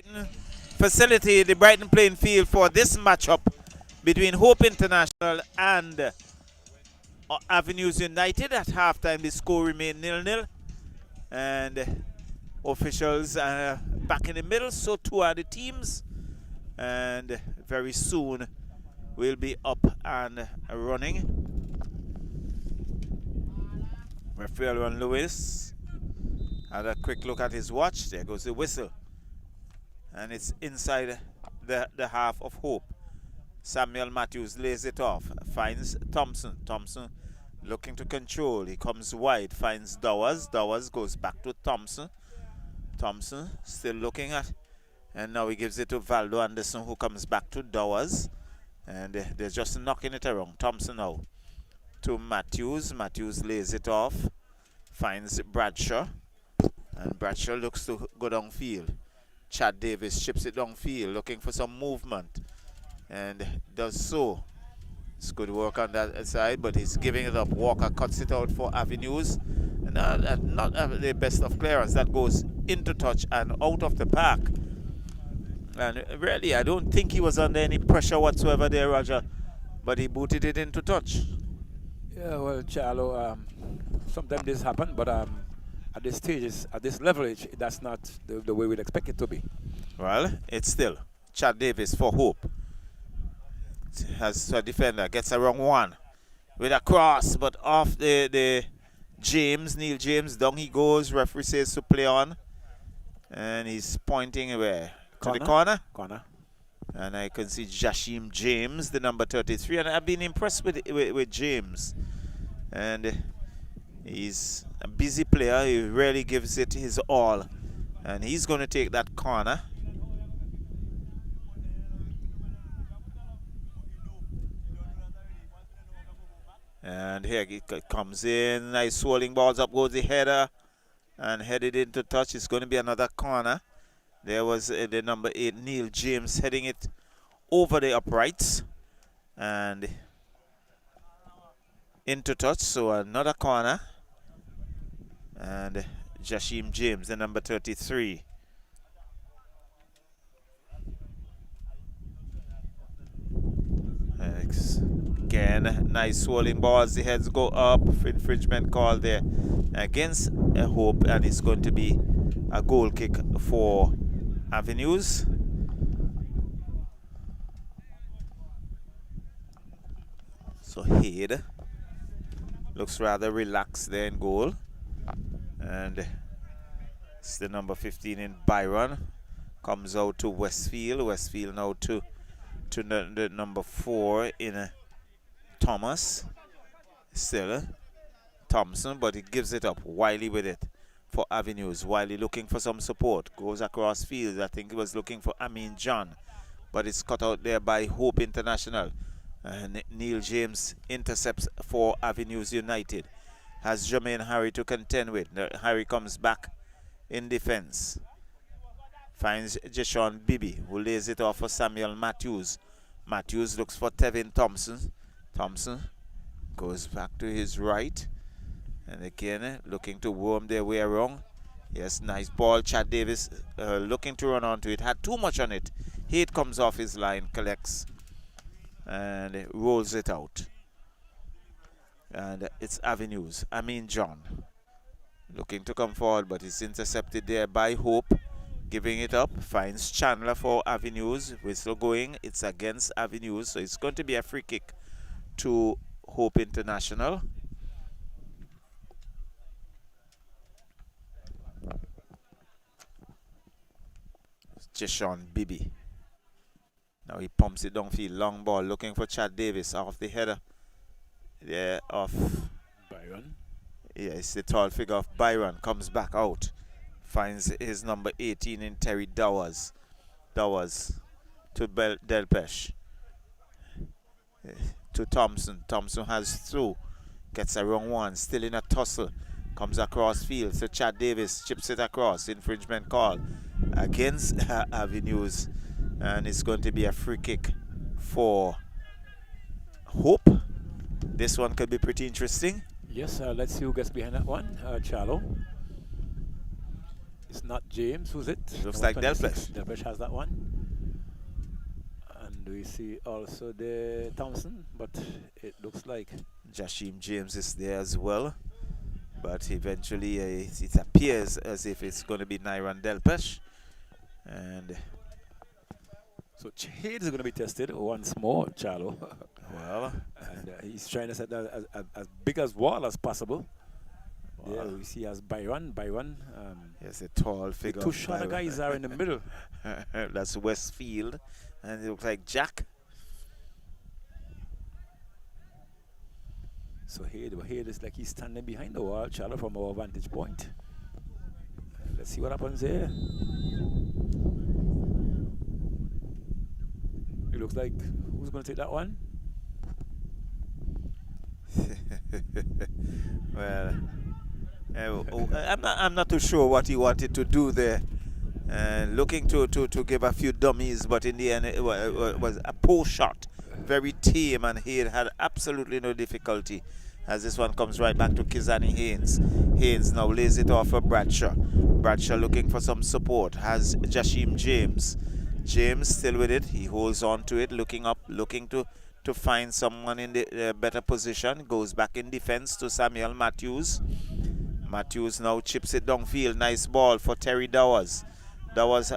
Brighton facility, the Brighton playing field for this matchup between Hope International and Avenues United. At halftime, the score remained 0-0, and officials are back in the middle, so too are the teams, and very soon we'll be up and running. Referee Ron Lewis had a quick look at his watch. There goes the whistle, and it's inside the half of Hope. Samuel Matthews lays it off, finds Thompson. Thompson looking to control. He comes wide, finds Dowers. Dowers goes back to Thompson. Thompson still looking at, and now he gives it to Valdo Anderson, who comes back to Dowers, and they're just knocking it around. Thompson now to Matthews. Matthews lays it off, finds Bradshaw, and Bradshaw looks to go downfield. Chad Davis chips it downfield, looking for some movement, and does so. It's good work on that side, but he's giving it up. Walker cuts it out for Avenues, and not the best of clearance. That goes into touch and out of the park. And really, I don't think he was under any pressure whatsoever there, Roger, but he booted it into touch. Yeah, well, Charlo, sometimes this happen, but at this stage, at this level, that's not the way we'd expect it to be. Well, it's still Chad Davis for Hope. Has a defender, gets a wrong one with a cross, but off the James, Neil James, down he goes. Referee says to play on, and he's pointing where? To the corner. And I can see Jashim James, the number 33, and I've been impressed with James. And he's a busy player. He really gives it his all, and he's going to take that corner. And here it comes in. Nice swirling balls. Up goes the header, and headed into touch. It's going to be another corner. There was the number 8, Neil James, heading it over the uprights and into touch. So another corner. And Jashim James, the number 33. Again, nice swirling balls. The heads go up. Infringement call there against Hope, and it's going to be a goal kick for Avenues. So Head looks rather relaxed there in goal, and it's the number 15 in Byron. Comes out to Westfield. Westfield now to the number 4 in Thomas. Still Thompson, but he gives it up. Wiley with it for Avenues. Wiley looking for some support. Goes across field. I think he was looking for Amin John, but it's cut out there by Hope International. And Neil James intercepts for Avenues United. Has Jermaine Harry to contend with. Harry comes back in defense. Finds Jeshon Bibi, who lays it off for Samuel Matthews. Matthews looks for Tevin Thompson. Thompson goes back to his right. And again, looking to worm their way around. Yes, nice ball. Chad Davis looking to run onto it. Had too much on it. Heat comes off his line, collects, and rolls it out. And it's Avenues. Amin John looking to come forward, but it's intercepted there by Hope. Giving it up. Finds Chandler for Avenues. Whistle going. It's against Avenues, so it's going to be a free kick to Hope International. Jeshon Bibi. Now he pumps it downfield. Long ball looking for Chad Davis off the header. There of Byron. Yeah, it's the tall figure of Byron. Comes back out. Finds his number 18 in Terry Dowers. Dowers to Delpesh. To Thompson. Thompson has through. Gets a wrong one. Still in a tussle. Comes across field. So Chad Davis chips it across. Infringement call against Avenues. And it's going to be a free kick for Hope. This one could be pretty interesting. Yes, let's see who gets behind that one. Charlo. It's not James, who's it? Looks Number like 26. Delpesh. Delpesh has that one. And we see also the Thompson, but it looks like Jashim James is there as well. But eventually it appears as if it's going to be Nyron Delpesh. And so Hayes is going to be tested once more, Charlo. well, And he's trying to set that as big as wall as possible. Wow. There we see as Byron. yes, a tall figure. The two shorter guys are in the middle. That's Westfield. And it looks like Jack. So Hayes is like he's standing behind the wall, Charlo, from our vantage point. Let's see what happens here. It looks like who's going to take that one? Well, I'm not too sure what he wanted to do there. Looking to give a few dummies, but in the end it was a post shot. Very tame, and he had absolutely no difficulty. As this one comes right back to Kizani Haynes. Haynes now lays it off for Bradshaw. Bradshaw looking for some support. Has Jashim James. James still with it. He holds on to it, looking up, looking to find someone in the better position. Goes back in defense to Samuel Matthews. Matthews now chips it downfield. Nice ball for Terry Dowers. Dowers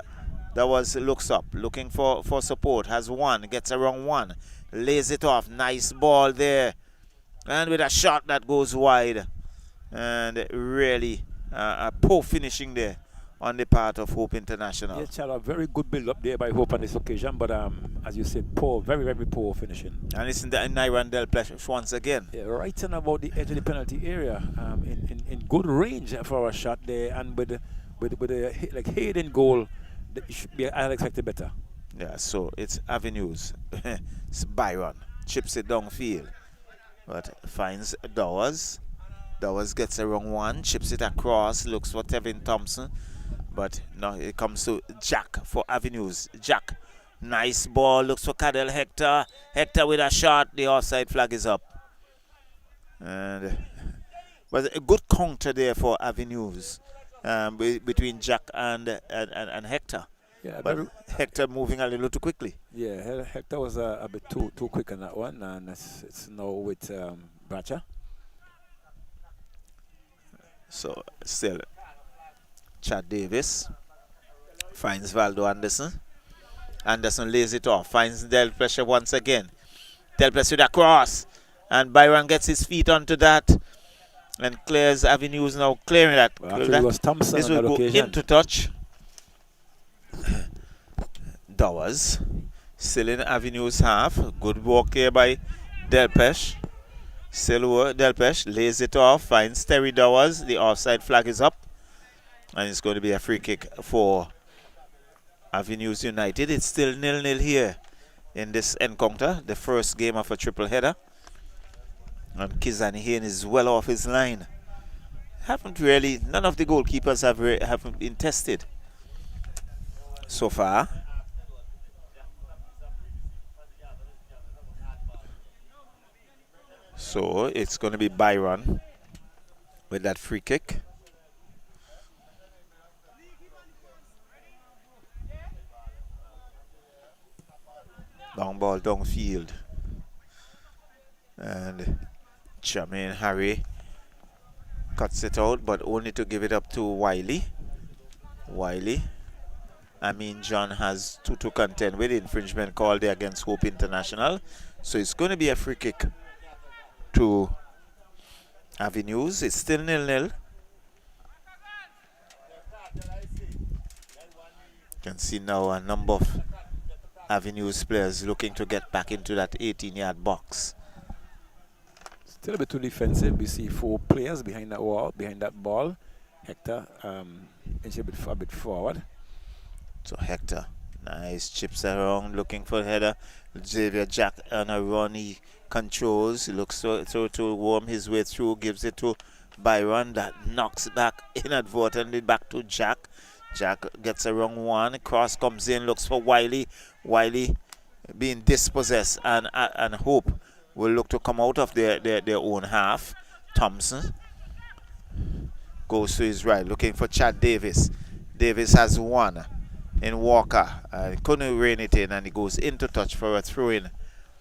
looks up, looking for support. Has one, gets around one. Lays it off. Nice ball there. And with a shot that goes wide. And really a poor finishing there on the part of Hope International. Yeah, Charlo, very good build up there by Hope on this occasion, but as you said, poor, very, very poor finishing. And it's in the Nyron Delpesh once again. Yeah, right on about the edge of the penalty area, in good range for a shot there, and with a like Hayden goal, it should be unexpected better. Yeah, so it's Avenues. It's Byron. Chips it downfield. But finds Dowers. Dowers gets around one, chips it across, looks for Tevin Thompson. But no, it comes to Jack for Avenues. Jack, nice ball, looks for Cadel Hector. Hector with a shot, the offside flag is up. And was a good counter there for Avenues between Jack and Hector. Yeah, but Hector moving a little too quickly. Yeah, Hector was a bit too quick on that one, and it's now with Bradshaw. So still, Chad Davis finds Valdo Anderson. Anderson lays it off, finds Delpesh once again. Delpesh with a cross, and Byron gets his feet onto that and clears Avenues now, clearing that. Well, actually, it was Thompson this on will that go occasion. into touch. Dowers still in Avenues half. Good walk here by Delpesh. Still Delpesh lays it off, finds Terry Dowers. The offside flag is up, and it's going to be a free kick for Avenues United. It's still 0-0 here in this encounter, the first game of a triple header. And Kizani Haynes is well off his line. None of the goalkeepers haven't been tested so far. So it's going to be Byron with that free kick. Long ball downfield. And Jermaine Harry cuts it out, but only to give it up to Wiley. John has 2 to contend with. Infringement called there against Hope International. So it's going to be a free kick to Avenues. It's still 0-0. You can see now a number of Avenues players looking to get back into that 18-yard box. Still a bit too defensive. We see 4 players behind that wall, behind that ball. Hector inches a bit forward. So Hector, nice chips around, looking for header. Xavier Jack on a run, he controls, he looks to worm his way through, gives it to Byron, that knocks back inadvertently back to Jack. Jack gets around one, cross comes in, looks for Wiley. Wiley being dispossessed, and Hope will look to come out of their own half. Thompson goes to his right, looking for Chad Davis. Davis has one in Walker. Couldn't rein it in, and he goes into touch for a throw-in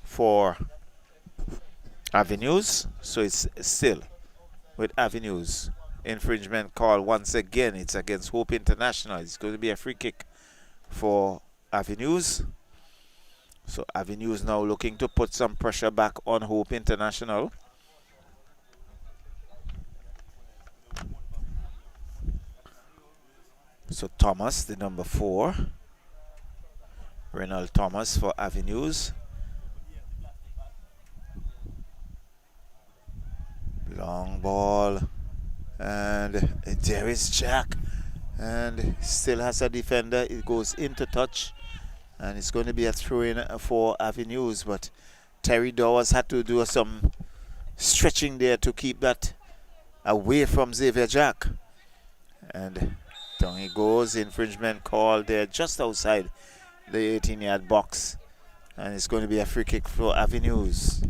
for Avenues. So it's still with Avenues. Infringement call once again. It's against Hope International. It's going to be a free kick for Avenues. So Avenues now looking to put some pressure back on Hope International. So Thomas, the number 4. Renald Thomas for Avenues. Long ball. And there is Jack. And still has a defender. It goes into touch. And it's going to be a throw-in for Avenues. But Terry Dawes had to do some stretching there to keep that away from Xavier Jack. And down he goes. Infringement call there just outside the 18-yard box. And it's going to be a free kick for Avenues.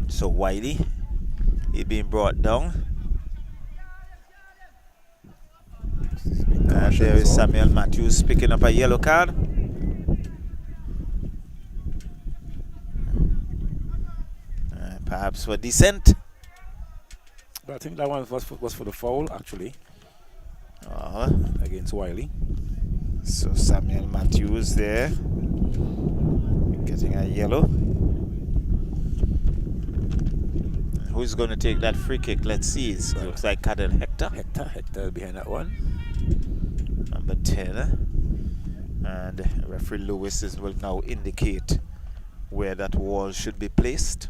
So Wiley, he being brought down. And there is Samuel Matthews picking up a yellow card. Perhaps for dissent. But I think that one was for the foul, actually, against Wiley. So Samuel Matthews there, getting a yellow. Who's going to take that free kick? Let's see. It looks like Cadel Hector. Hector behind that one. Number 10. And referee Lewis will now indicate where that wall should be placed.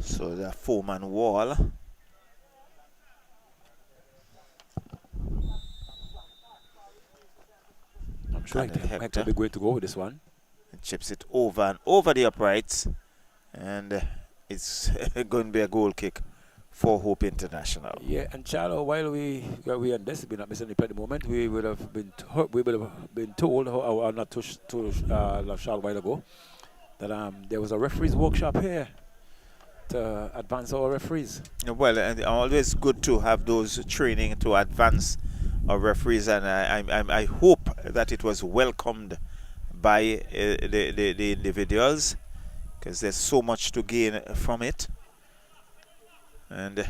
So the 4-man wall. I'm sure Hector will be going to go with this one. It chips it over and over the uprights. And it's going to be a goal kick for Hope International. Yeah, and Charlo, while we are this, we're not missing it at the moment, we would have been told, or not too short while ago, that there was a referees workshop here to advance our referees. Well, and always good to have those training to advance our referees, and I hope that it was welcomed by the individuals, because there's so much to gain from it. And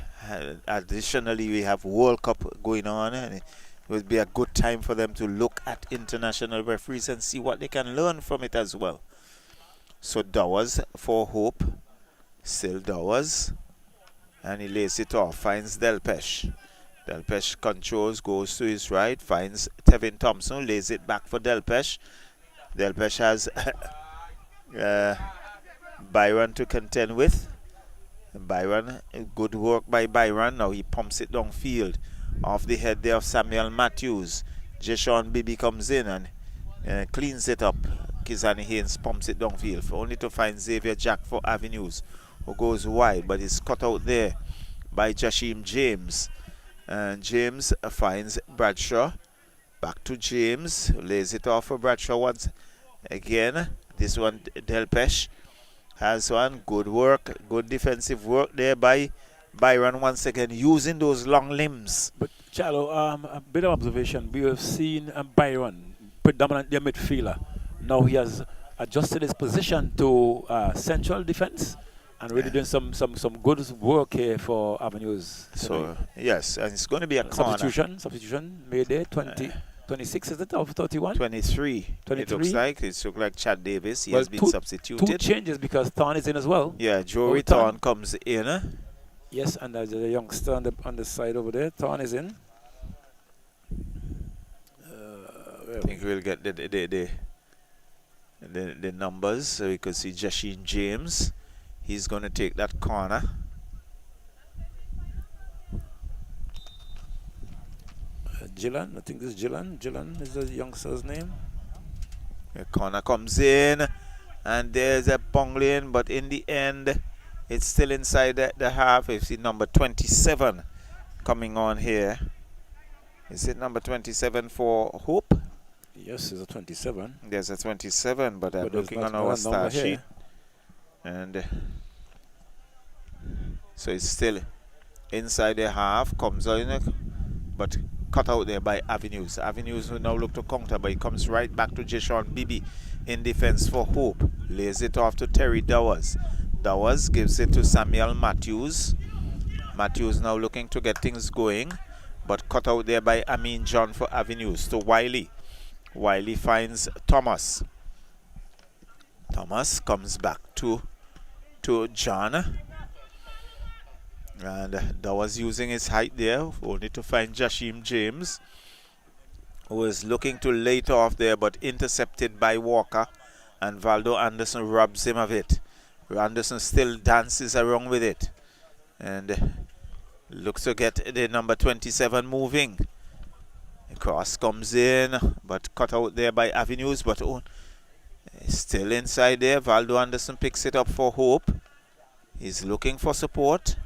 additionally, we have World Cup going on, and it would be a good time for them to look at international referees and see what they can learn from it as well. So Dawes for Hope, still Dawes, and he lays it off, finds Delpesh. Delpesh controls, goes to his right, finds Tevin Thompson, lays it back for Delpesh. Delpesh has Byron to contend with. Byron, good work by Byron. Now he pumps it downfield off the head there of Samuel Matthews. Jeshon Bibi comes in and cleans it up. Kizani Haynes pumps it downfield, only to find Xavier Jack for Avenues, who goes wide, but is cut out there by Jashim James. And James finds Bradshaw. Back to James, who lays it off for Bradshaw once again. This one, Delpesh has one. Good work, good defensive work there by Byron once again, using those long limbs. But Charlo, a bit of observation. We have seen Byron, predominantly a midfielder. Now he has adjusted his position to central defense and really doing some good work here for Avenues. So yes, and it's going to be a corner. Substitution made there. 26 is it, of 31? 23. It looks like. It looks like Chad Davis. He has been substituted. Two changes because Thorn is in as well. Yeah, Jory Thorn comes in. Yes, and there's a youngster on the side over there. Thorn is in. I think we'll get the numbers, so we could see Jasheen James. He's going to take that corner. Gillan, I think this is Gillan. Gillan is the youngster's name. The corner comes in, And there's a bungling, but in the end, it's still inside the half. You see number 27 coming on here. Is it number 27 for Hope? Yes, it's a 27. There's a 27, but I'm But there's looking not on our a number star sheet. here. And so it's still inside the half, comes on, but cut out there by Avenues. Avenues will now look to counter, but he comes right back to Jeshon Bibi in defense for Hope. Lays it off to Terry Dowers. Dowers gives it to Samuel Matthews. Matthews now looking to get things going, but cut out there by Amin John for Avenues to Wiley. Wiley finds Thomas. Thomas comes back to John. And Dowers using his height there, only to find Jashim James, who is looking to lay it off there, but intercepted by Walker. And Valdo Anderson robs him of it. Anderson still dances around with it. And looks to get the number 27 moving. The cross comes in, but cut out there by Avenues, but still inside there. Valdo Anderson picks it up for Hope. He's looking for support.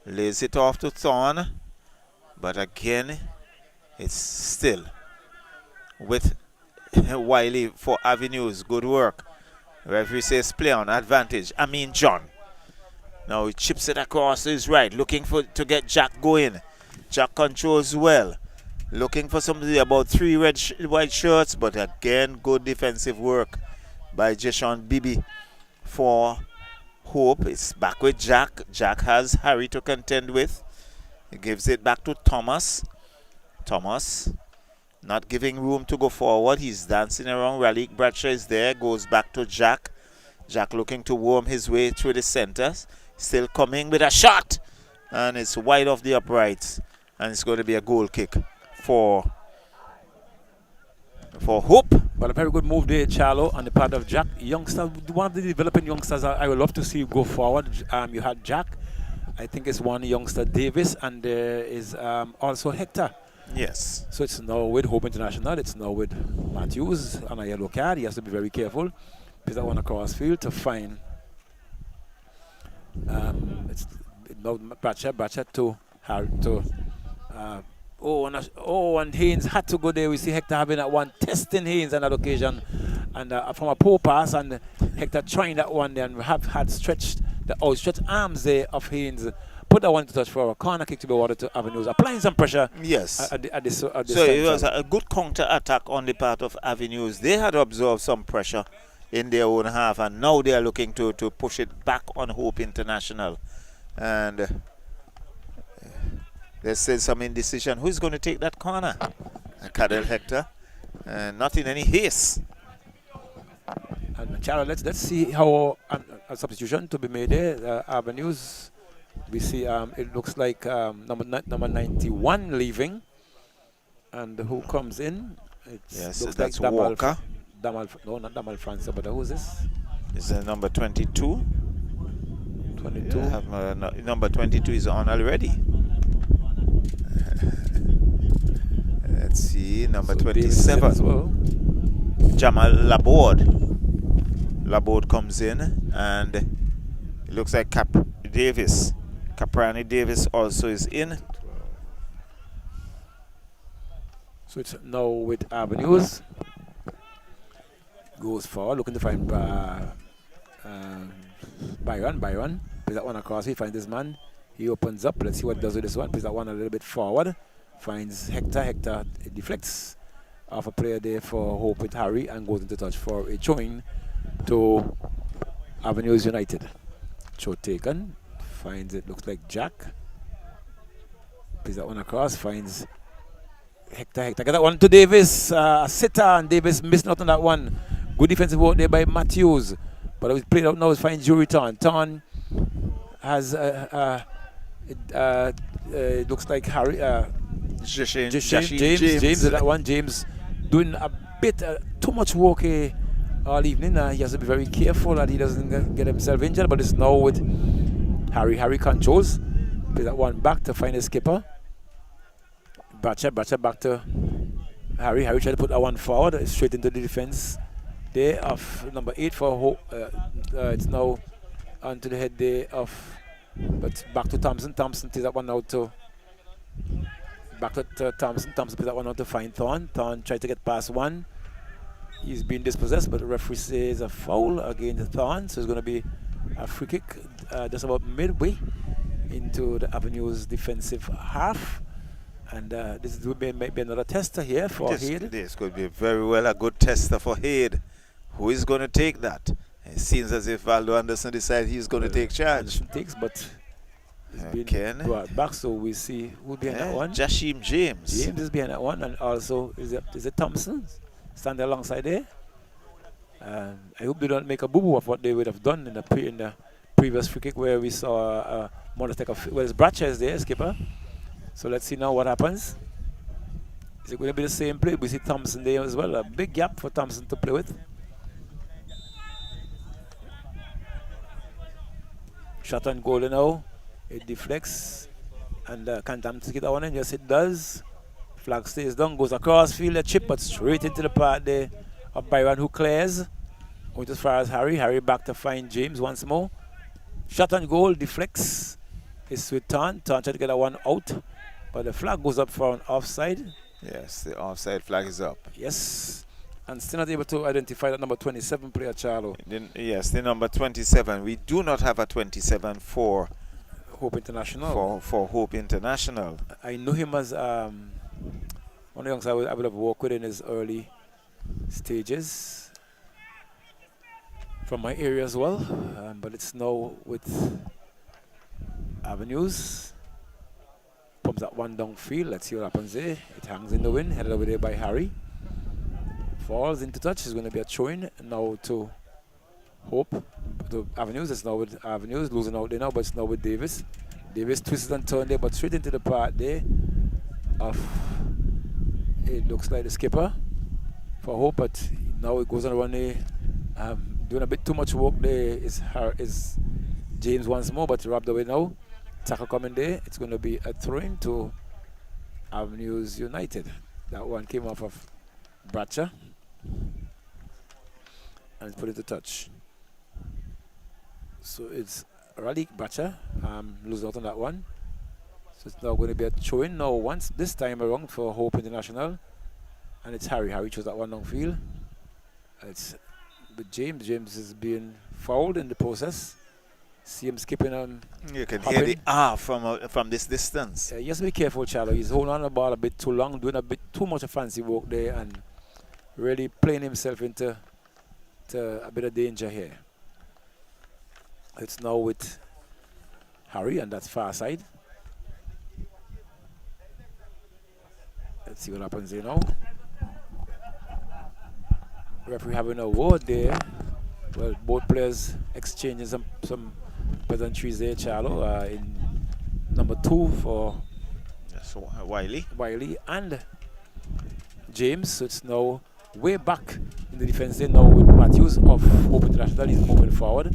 Lays it off to Thorne. But again, it's still with Wiley for Avenues. Good work. Referee says play on advantage. Amin John. Now he chips it across to his right, looking to get Jack going. Jack controls well. Looking for somebody about 3 white shirts, but again, good defensive work by Jeshon Bibi for Hope. It's back with Jack. Jack has Harry to contend with. He gives it back to Thomas. Thomas not giving room to go forward. He's dancing around. Raleigh Bradshaw is there. Goes back to Jack. Jack looking to worm his way through the center. Still coming with a shot. And it's wide off the uprights. And it's going to be a goal kick for Hope. But a very good move there, Charlo, on the part of Jack. Youngster, one of the developing youngsters I would love to see go forward. You had Jack. I think it's one youngster, Davis, and there is also Hector. Yes. So it's now with Hope International. It's now with Matthews on a yellow card. He has to be very careful. Plays that one across field to find. It's now Bradshaw to and Haynes had to go there. We see Hector having that one, testing Haynes on that occasion, and from a poor pass, and Hector trying that one there, and had stretched the outstretched arms there of Haynes. Put that one to touch for a corner kick to be awarded to Avenues, applying some pressure. Yes. At this so it was a good counter attack on the part of Avenues. They had absorbed some pressure in their own half, and now they are looking to push it back on Hope International. And there's still some indecision. Who's going to take that corner? Cadel Hector. Not in any haste. And Charles, let's see how a substitution to be made there. Avenues. We see it looks like number 91 leaving, and who comes in? Yes, looks that's like Walker. No, not Damal Francis, but who's this? Is number 22? 22. Number 22 is on already. Let's see, number So 27. as well. Jamal Laborde. Laborde comes in, and it looks like Caprani Davis also is in. So it's now with Avenues. Goes forward, looking to find Byron. Plays that one across. He finds this man. He opens up. Let's see what he does with this one. Plays that one a little bit forward. Finds Hector. Hector deflects off a player there for Hope with Harry and goes into touch for a throwing to Avenues United. Throw taken. Finds it. Looks like Jack. Plays that one across. Finds Hector. Get that one to Davis. Sitter, and Davis missing out on that one. Good defensive work there by Matthews. But it was played out now. It finds Yuri Ton. Ton has it looks like Harry James that one. James doing a bit too much work all evening. He has to be very careful that he doesn't get himself injured. But it's now with Harry. Harry controls. Plays that one back to find his skipper. Bradshaw back to Harry. Harry tried to put that one forward, straight into the defense there of number 8 for Hope. It's now onto the head there of, but back to Thompson. Thompson takes that one out to, back to Thompson. Thompson takes that one out to find Thorn. Thorn tried to get past one. He's been dispossessed, but the referee says a foul against Thorn, so it's going to be a free kick just about midway into the Avenue's defensive half. And this will be maybe another tester here for Hayde. This could be very well a good tester for Hayde. Who is going to take that? It seems as if Valdo Anderson decides he's going to take charge. Anderson takes, but it's been brought back, so we see who's behind that one. Jashim James. James is behind that one, and also is it Thompson standing alongside there. I hope they don't make a boo-boo of what they would have done in the previous free kick where we saw Monotech. Well, Bradshaw is there, skipper. So let's see now what happens. Is it going to be the same play? We see Thompson there as well. A big gap for Thompson to play with. Shot on goal now. It deflects. And can't get that one in. Yes, it does. Flag stays down, goes across field, a chip, but straight into the part there of Byron, who clears. Going as far as Harry. Harry back to find James once more. Shot on goal, deflects. It's with Thorn. Thorn trying to get that one out. But the flag goes up for an offside. Yes, the offside flag is up. Yes. And still not able to identify that number 27 player, Charlo. Yes, the number 27. We do not have a 27 for Hope International. For Hope International. I knew him as one of the youngsters I would have worked with in his early stages from my area as well. But it's now with Avenues. Pumps that one downfield. Let's see what happens there. It hangs in the wind, headed over there by Harry. Falls into touch. It's going to be a throw-in now to Hope. The Avenues. It's now with Avenues. Losing out there now, but it's now with Davis. Davis twists and turns there, but straight into the part there of, it looks like the skipper for Hope, but now it goes on a run there. Doing a bit too much work there is James once more, but robbed away now. Tackle coming there. It's going to be a throw-in to Avenues United. That one came off of Bradshaw and put it to touch. So it's Raleigh Bradshaw losing out on that one. So it's now going to be a throw-in now once this time around for Hope International, and it's Harry. Harry chose that one downfield. It's with James. James is being fouled in the process. See him skipping on. You can hear the from this distance. Just be careful, Charlo. He's holding on the ball a bit too long, doing a bit too much of fancy work there, and really playing himself into a bit of danger here. It's now with Harry, and that's far side. Let's see what happens here now. Referee having a word there. Well, both players exchanging some pleasantries there, Charlo. In number 2 for Wiley and James. So it's now way back in the defense there now with Matthews of Hope International. He's moving forward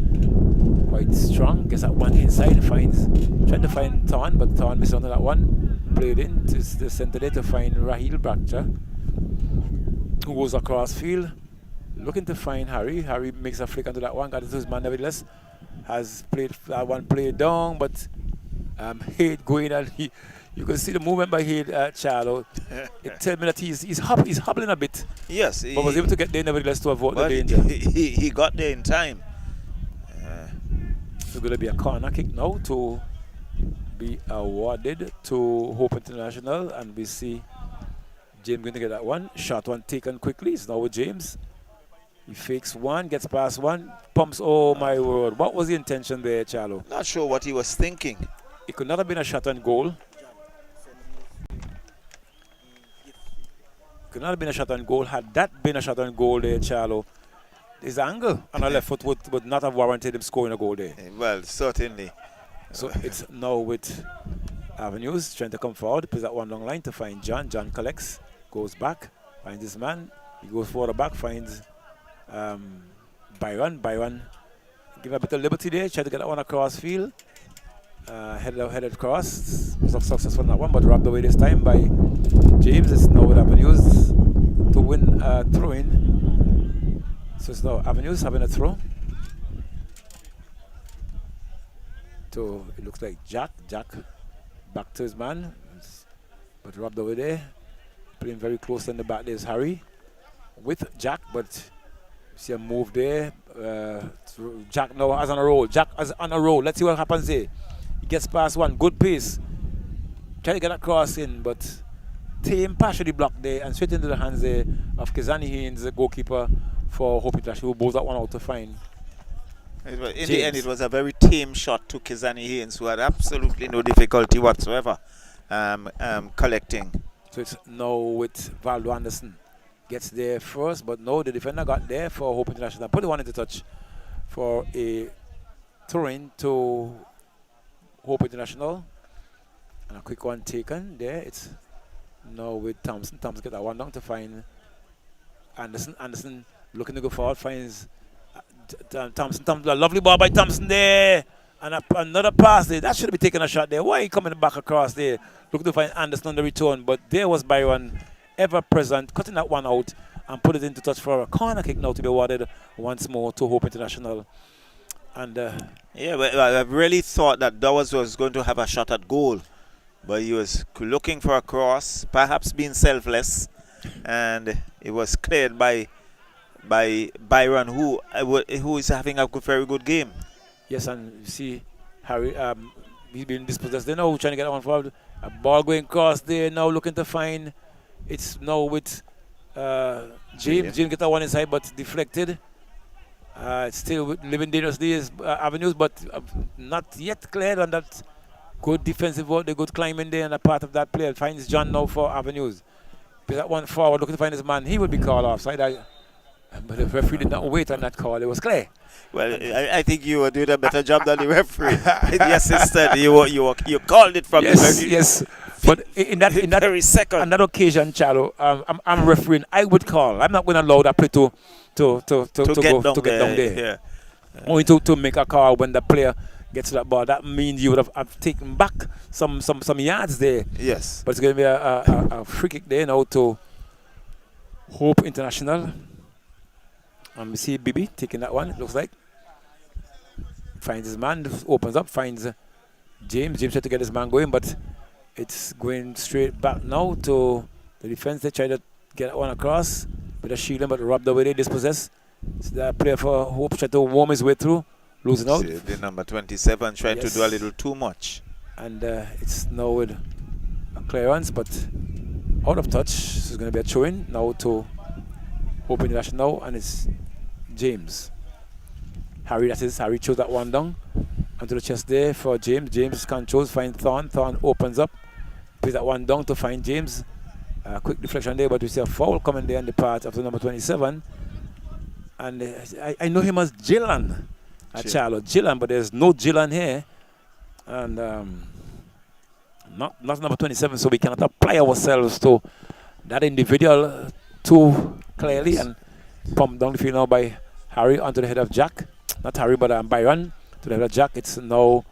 quite strong. Gets that one inside, trying to find Thorn, but Thorn missed on that one. Played in to the center there to find Raheel Bradshaw, who goes across field looking to find Harry. Harry makes a flick onto that one, got it to his man nevertheless. Has played that one play down, but Hayde going, and you can see the movement by Hayde Charlo. It tells me that he's hobbling a bit. Yes, but was able to get there nevertheless to avoid the danger. He got there in time. It's going to be a corner kick now to be awarded to Hope International, and we see James going to get that one. Shot one taken quickly. It's now with James. He fakes one, gets past one, pumps. Oh my word! What was the intention there, Charlo? Not sure what he was thinking. It could not have been a shot on goal. Could not have been a shot on goal. Had that been a shot on goal there, Charlo, his angle on the left foot would not have warranted him scoring a goal there. Well, certainly. So it's now with Avenues trying to come forward, plays that one long line to find John. John collects, goes back, finds his man. He goes further back, finds Byron. Byron give a bit of liberty there, try to get that one across field. Headed across, was successful on that one, but robbed away this time by James. It's now with Avenues to win throw-in. So it's now Avenues having a throw. So it looks like Jack. Jack back to his man. But robbed over there. Playing very close in the back. There's Harry with Jack, but see a move there. Jack now has on a roll. Jack has on a roll. Let's see what happens here. He gets past one. Good pace. Try to get that cross in, but Tame partially blocked there and straight into the hands there of Kizani Haynes, the goalkeeper for Hope International, who bowls that one out to find. In the end, it was a very tame shot to Kizani Haynes, who had absolutely no difficulty whatsoever collecting. So it's now with Valdo Anderson. Gets there first, but no, the defender got there for Hope International. Put the one into touch for a throw-in to Hope International. And a quick one taken there. It's now with Thompson. Thompson get that one down to find Anderson. Anderson looking to go forward, finds Thompson. A lovely ball by Thompson there. And another pass there. That should have been taking a shot there. Why are you coming back across there? Looking to find Anderson on the return. But there was Byron, ever present, cutting that one out and put it into touch for a corner kick now to be awarded once more to Hope International. And yeah, but I really thought that Dawes was going to have a shot at goal. But he was looking for a cross, perhaps being selfless. And it was cleared by Byron, who is having a very good game. Yes, and you see Harry, he's been dispossessed. They know trying to get that one forward. A ball going across there now, looking to find. It's now with James. James get that one inside, but deflected. It's still with living dangerously as Avenues, but not yet cleared on that good defensive work. The good climbing there, and a part of that player finds John now for Avenues. Plays that one forward, looking to find his man. He would be called offside. But the referee did not wait on that call. It was clear. Well, I think you were doing a better job than the referee. The assistant, you called it from the very yes. But in that very second. On that occasion, Chalo, I'm refereing. I would call. I'm not going to allow that play to get down there. Yeah. Only to make a call when the player gets to that ball. That means you would have taken back some yards there. Yes. But it's going to be a free kick there now to Hope International. We see Bibi taking that one, it looks like. Finds his man, opens up, finds James. James tried to get his man going, but it's going straight back now to the defense. They try to get that one across with a shielding, but robbed away, they dispossessed. So that player for Hope tried to warm his way through, losing out. The number 27 trying to do a little too much. And it's now with a clearance, but out of touch. So it's going to be a throw-in now to Hope International, and it's James. Harry, that is. Harry chose that one down onto the chest there for James. James controls, finds Thorn. Thorn opens up, plays that one down to find James. Quick deflection there, but we see a foul coming there on the part of the number 27. And I know him as Gillan. Charlo Gillan, but there's no Gillan here. And not number 27, so we cannot apply ourselves to that individual too clearly. And pumped down the field now by Harry onto the head of Jack. Not Harry, but Byron to the head of Jack. It's now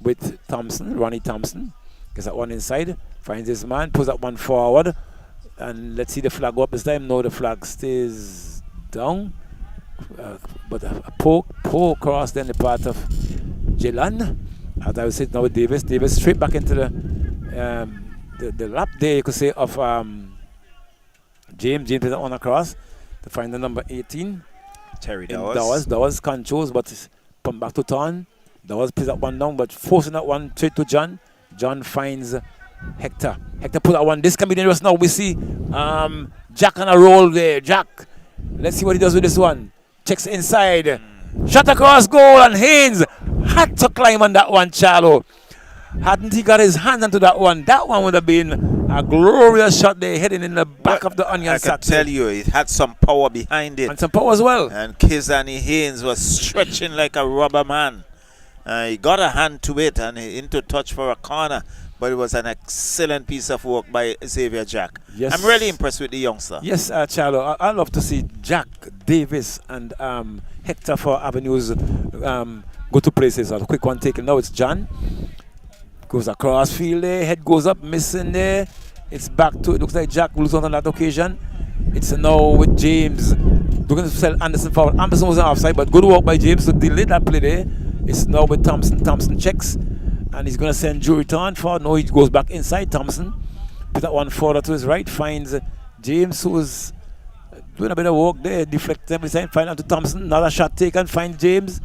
with Thompson, Ronnie Thompson. Gets that one inside, finds his man, pulls that one forward. And let's see the flag go up this time. No, the flag stays down. But a poor cross then the part of Jilan. As I was saying now with Davis. Davis straight back into the lap there, you could say, of James. James is on across to find the number 18. Terry Dawes. Dawes controls, but pumped back to Ton. Dawes plays that one down, but forcing that one straight to John. John finds Hector. Hector put that one. This can be dangerous now. We see Jack on a roll there. Jack. Let's see what he does with this one. Checks inside. Shot across goal, and Haynes had to climb on that one, Charlo. Hadn't he got his hand onto that one would have been a glorious shot there, heading in the back of the onion sack. I can tell you, it had some power behind it. And some power as well. And Kizani Haynes was stretching like a rubber man. He got a hand to it and into touch for a corner. But it was an excellent piece of work by Xavier Jack. Yes. I'm really impressed with the youngster. Yes, Charlo. I love to see Jack, Davis, and Hector for Avenues go to places. A quick one taken. Now it's John. Goes across field there. Head goes up, missing there. It's back to, it looks like Jack will lose on that occasion. It's now with James. looking to sell Anderson forward. Anderson was offside, but good work by James to delay that play there. It's now with Thompson. Thompson checks, and he's going to send Drew return forward. No, he goes back inside Thompson. Put that one forward to his right. Finds James, who's doing a bit of work there. Deflects every side. Find out to Thompson. Another shot taken. Find James.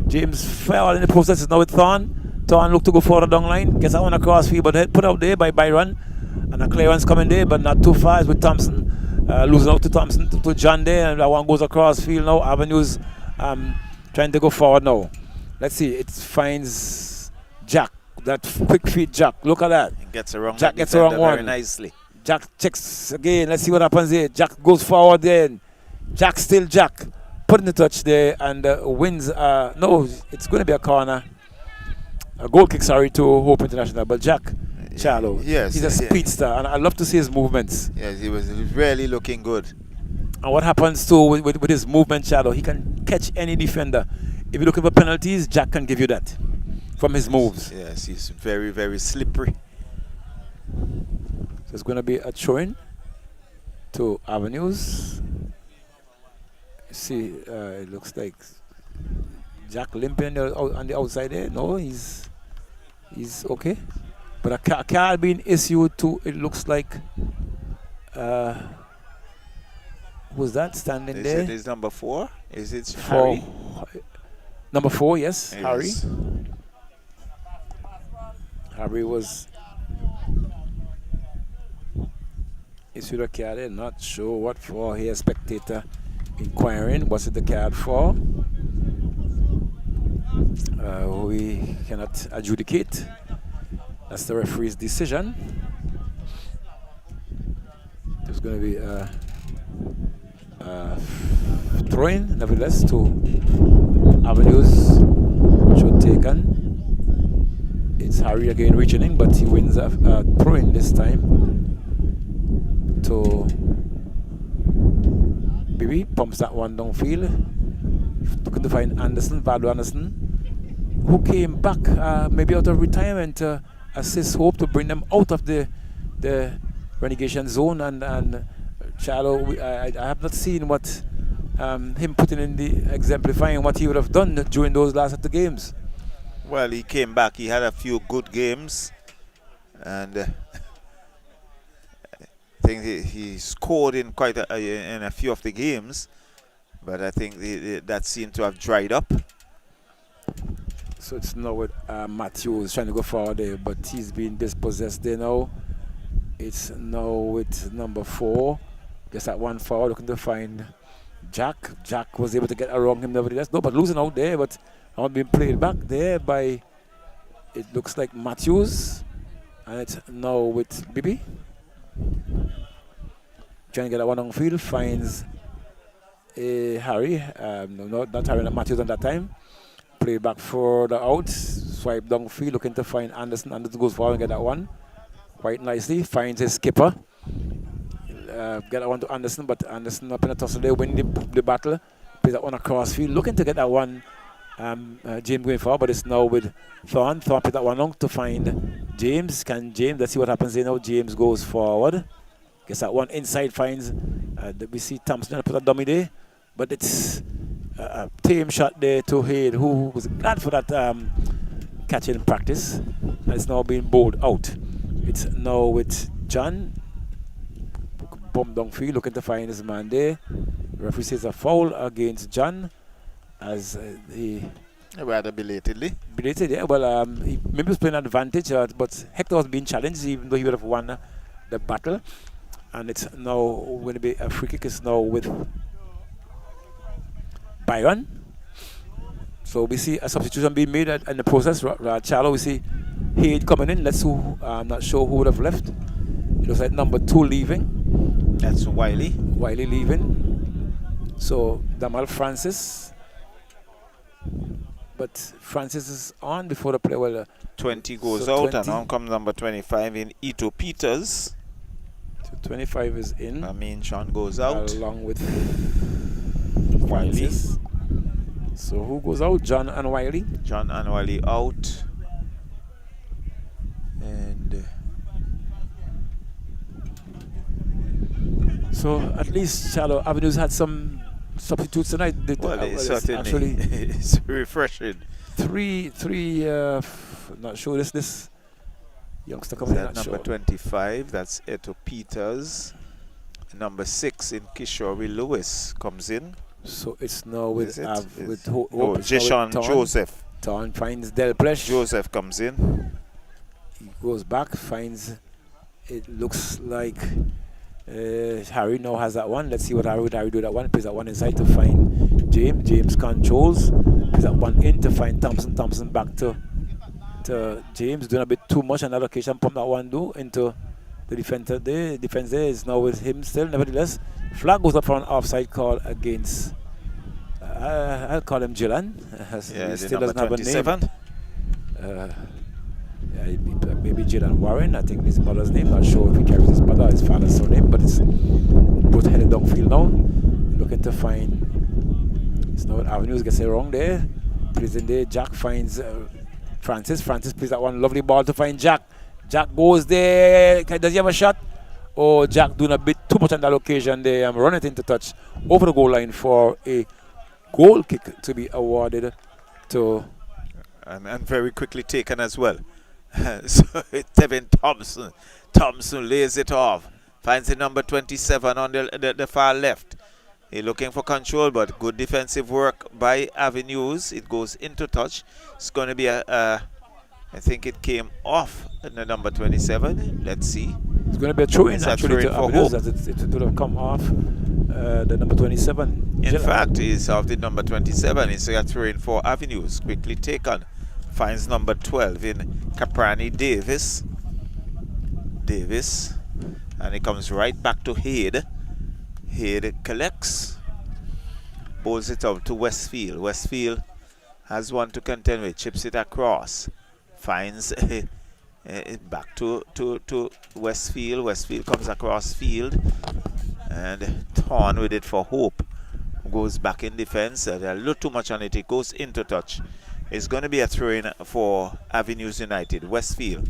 James fell in the process. Is now with Thorn. Thorn look to go further down line. Gets that one across field, but put out there by Byron. And a clearance coming there, but not too far. It's with Thompson. Losing out to Thompson to John there, and that one goes across field now. Avenues trying to go forward now. Let's see, it finds Jack. That quick feet Jack. Look at that. It gets around. Jack gets around one. Very nicely. Jack checks again. Let's see what happens here. Jack goes forward then. Jack still Jack. Putting the touch there and wins. No, it's going to be a corner. A goal kick, sorry, to Hope International. But Jack Charlo, yes, he's a speedster, and I love to see his movements. Yes, he was really looking good. And what happens too with his movement, Charlo, he can catch any defender. If you're looking for penalties, Jack can give you that from his moves. Yes, he's very, very slippery. So it's going to be a throw-in to Avenues. See, it looks like Jack limping on the outside there. No, he's okay. But a card being issued to, it looks like, who's that standing there? Is it number 4? Is it Harry? Number 4, yes, Yes. Harry. Harry was issued a card there, not sure what for. Here, spectator inquiring, what's it the card for? We cannot adjudicate. That's the referee's decision. There's going to be a throw-in, nevertheless, to Avenues. Shot taken. It's Harry again reaching in, but he wins a throw-in this time to Bibi. Pumps that one downfield. Looking to find Anderson, Vado Anderson, who came back maybe out of retirement to assist Hope to bring them out of the relegation zone. And Charlo, I have not seen what him putting in the exemplifying what he would have done during those last 2 games. Well, he came back. He had a few good games, and I think he scored in quite in a few of the games. But I think that seemed to have dried up. So it's now with Matthews trying to go forward there, but he's being dispossessed there now. It's now with number 4. Gets that one forward, looking to find Jack. Jack was able to get around him nevertheless. No, but losing out there, but not being played back there by, it looks like Matthews. And it's now with Bibi. Trying to get that one on field, finds Harry. No, not Harry, not Matthews on that time. Play back further out, swipe downfield, looking to find Anderson. Anderson goes forward and get that one quite nicely. Finds his skipper. Get that one to Anderson, but Anderson up in the tussle there, win the battle. Plays that one across field, looking to get that one. James going forward, but it's now with Thorn. Thorn plays that one long to find James. Can James? Let's see what happens there now. James goes forward. Gets that one inside, finds. We see Thompson put a dummy there, but it's a tame shot there to Hayde, who was glad for that catch in practice. And it's now being bowled out. It's now with John. Bomb downfield, looking to find his man there. The referee says a foul against John as he. Rather belatedly. Belated, yeah. Well, he maybe was playing advantage, but Hector was being challenged, even though he would have won the battle. And it's now going to be a free kick. It's now with Byron. So we see a substitution being made in the process. Charlo, we see Hayde coming in. Let's see who, I'm not sure who would have left. It looks like number 2 leaving. That's Wiley. Wiley leaving. So Damal Francis. But Francis is on before the play. Well, 20 goes so out, 20. and on comes number 25 in Ito Peters. So 25 is in. I mean, Sean goes out. Along with Wiley. Francis. So who goes out? John and Wiley. John and Wiley out. And so at least Charlo Avenues had some substitutes tonight. Well, it's it's certainly actually it's refreshing. three. Not sure this youngster Is coming in. that Not number sure. 25? That's Eto Peters. Number 6 in Kishore Lewis comes in. So it's now with Is it? with Oh, Hope. It's now Jishon with Thorn. Joseph. Thorn finds Delplesh. Joseph comes in. He goes back, finds. It looks like Harry now has that one. Let's see what Harry do that one. Plays that one inside to find James. James controls. Plays that one in to find Thompson. Thompson back to James. Doing a bit too much on that occasion. Pump that one into the defender. The defense there is now with him still. Nevertheless, flag goes up for an offside call against. I'll call him Gillan. Yeah, He the still number doesn't have a 27. name. Maybe Jaden Warren, I think his mother's name. Not sure if he carries his mother or his father's surname, but it's both headed downfield now. Looking to find. It's now Avenues gets it wrong there. Plays in there. Jack finds Francis. Francis plays that one lovely ball to find Jack. Jack goes there. Does he have a shot? Oh, Jack doing a bit too much on that occasion there. I'm running it into touch over the goal line for a goal kick to be awarded to. And very quickly taken as well. So it's Devin Thompson. Thompson lays it off. Finds the number 27 on the far left. He's looking for control, but good defensive work by Avenues. It goes into touch. It's going to be I think it came off the number 27. Let's see. It's going to be a throw-in It's a actually to throw-in for Avenues, Hope. as it would have come off the number 27. In fact, he's off the number 27. It's a throw-in for Avenues. Quickly taken. Finds number 12 in Caprani Davis. And it comes right back to Hade. Hade collects. Bowls it out to Westfield. Westfield has one to contend with. Chips it across. Finds back to Westfield. Westfield comes across field. And Thorn with it for Hope. Goes back in defense. A little too much on it. It goes into touch. It's going to be a throw-in for Avenues United, Westfield.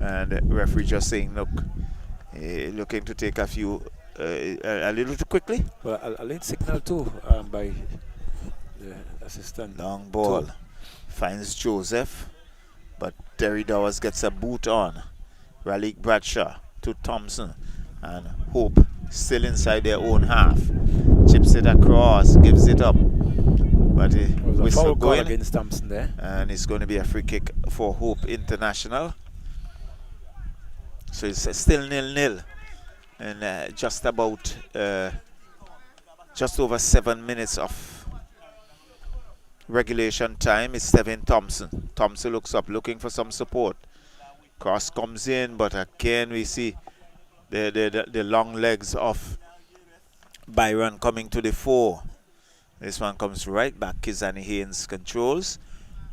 And referee just saying, look, looking to take a few, a little too quickly. Well, a late signal too by the assistant. Long ball. Finds Joseph, but Terry Dowers gets a boot on. Raleigh Bradshaw to Thompson. And Hope still inside their own half. Chips it across, gives it up. But whistle going against Thompson there. And it's going to be a free kick for Hope International. So it's still 0-0. And just over 7 minutes of regulation time. It's Devin Thompson. Thompson looks up, looking for some support. Cross comes in, but again we see the long legs of Byron coming to the fore. This one comes right back. Kizani Haynes controls.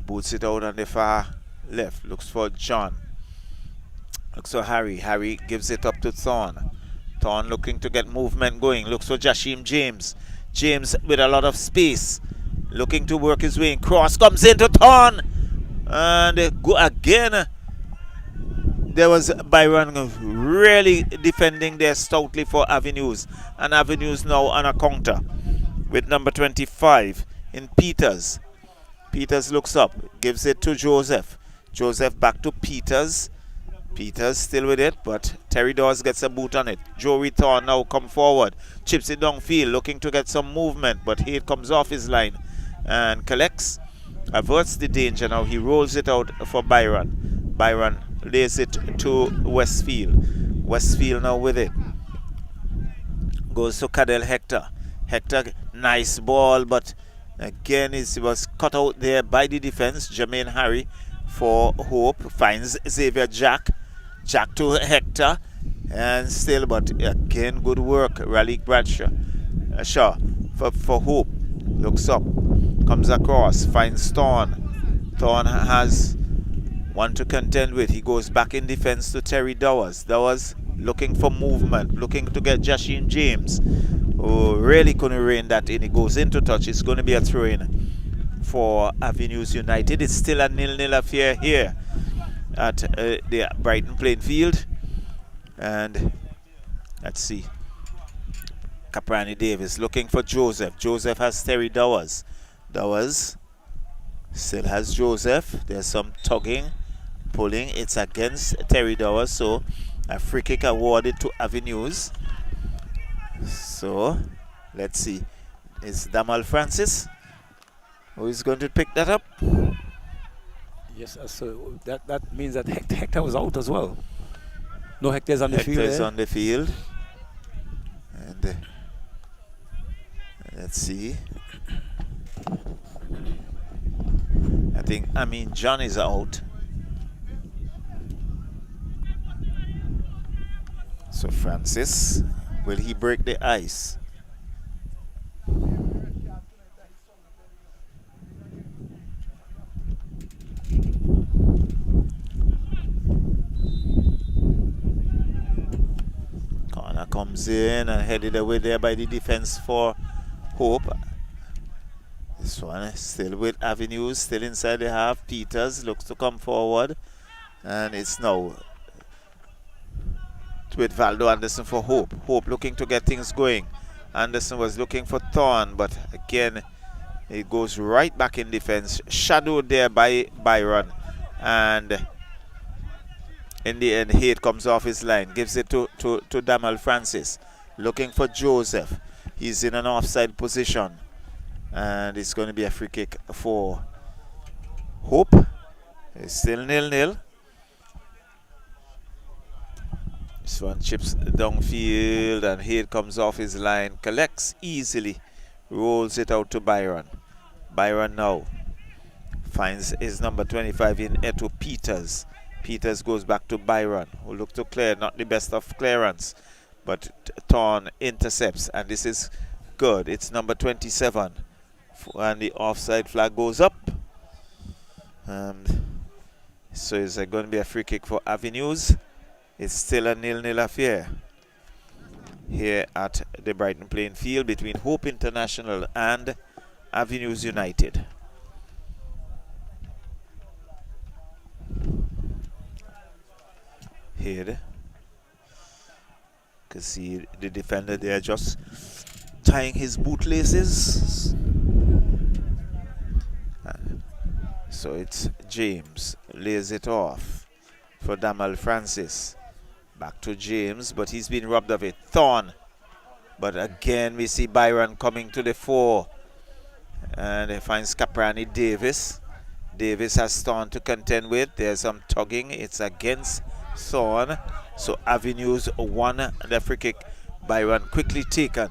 Boots it out on the far left. Looks for John. Looks for Harry. Harry gives it up to Thorn. Thorn looking to get movement going. Looks for Jashim James. James with a lot of space. Looking to work his way in. Cross comes into Thorn. And go again. There was Byron really defending there stoutly for Avenues. And Avenues now on a counter with number 25 in Peters. Peters looks up, gives it to Joseph. Joseph back to Peters. Peters still with it, but Terry Dawes gets a boot on it. Joey Thorn now come forward. Chips it downfield, looking to get some movement, but Hade comes off his line and collects. Averts the danger now. He rolls it out for Byron. Byron lays it to Westfield. Westfield now with it. Goes to Cadell Hector. Hector, nice ball, but again it was cut out there by the defense. Jermaine Harry for Hope finds Xavier Jack. Jack to Hector, and still, but again, good work. Raleigh Bradshaw. Shaw for Hope. Looks up, comes across, finds Thorn. Thorn has one to contend with. He goes back in defense to Terry Dowers. Dowers looking for movement, looking to get Jashim James, who really couldn't rein that in. He goes into touch. It's going to be a throw-in for Avenues United. It's still a 0-0 affair here at the Brighton playing field. And let's see. Caprani Davis looking for Joseph. Joseph has Terry Dowers. Dowers still has Joseph. There's some tugging, pulling. It's against Terry Dowers, so a free kick awarded to Avenues. So let's see. It's Damal Francis who is going to pick that up. Yes, so that means that Hector was out as well. No, Hector's on the field. Hector's on the field. And let's see. I think John is out. So Francis, will he break the ice? Corner comes in and headed away there by the defense for Hope. This one is still with Avenues, still inside the half. Peters looks to come forward, and it's now with Valdo Anderson for Hope. Hope looking to get things going. Anderson was looking for Thorn, but again it goes right back in defense, shadowed there by Byron, and in the end Haight comes off his line, gives it to Damal Francis, looking for Joseph. He's in an offside position, and it's going to be a free kick for Hope. It's still 0-0. This one chips downfield, and Haight comes off his line, collects easily, rolls it out to Byron. Byron now finds his number 25 in Eto Peters. Peters goes back to Byron, who looked to clear, not the best of clearance, but Thorn intercepts, and this is good. It's number 27, and the offside flag goes up. So it's going to be a free kick for Avenues. It's still a 0-0 affair here at the Brighton playing field between Hope International and Avenues United. Here, you can see the defender there just tying his bootlaces. So it's James, lays it off for Damal Francis. Back to James, but he's been robbed of it. Thorn, but again we see Byron coming to the fore, and he finds Caprani Davis. Davis has Thorn to contend with. There's some tugging. It's against Thorn. So Avenues won the free kick. Byron quickly taken,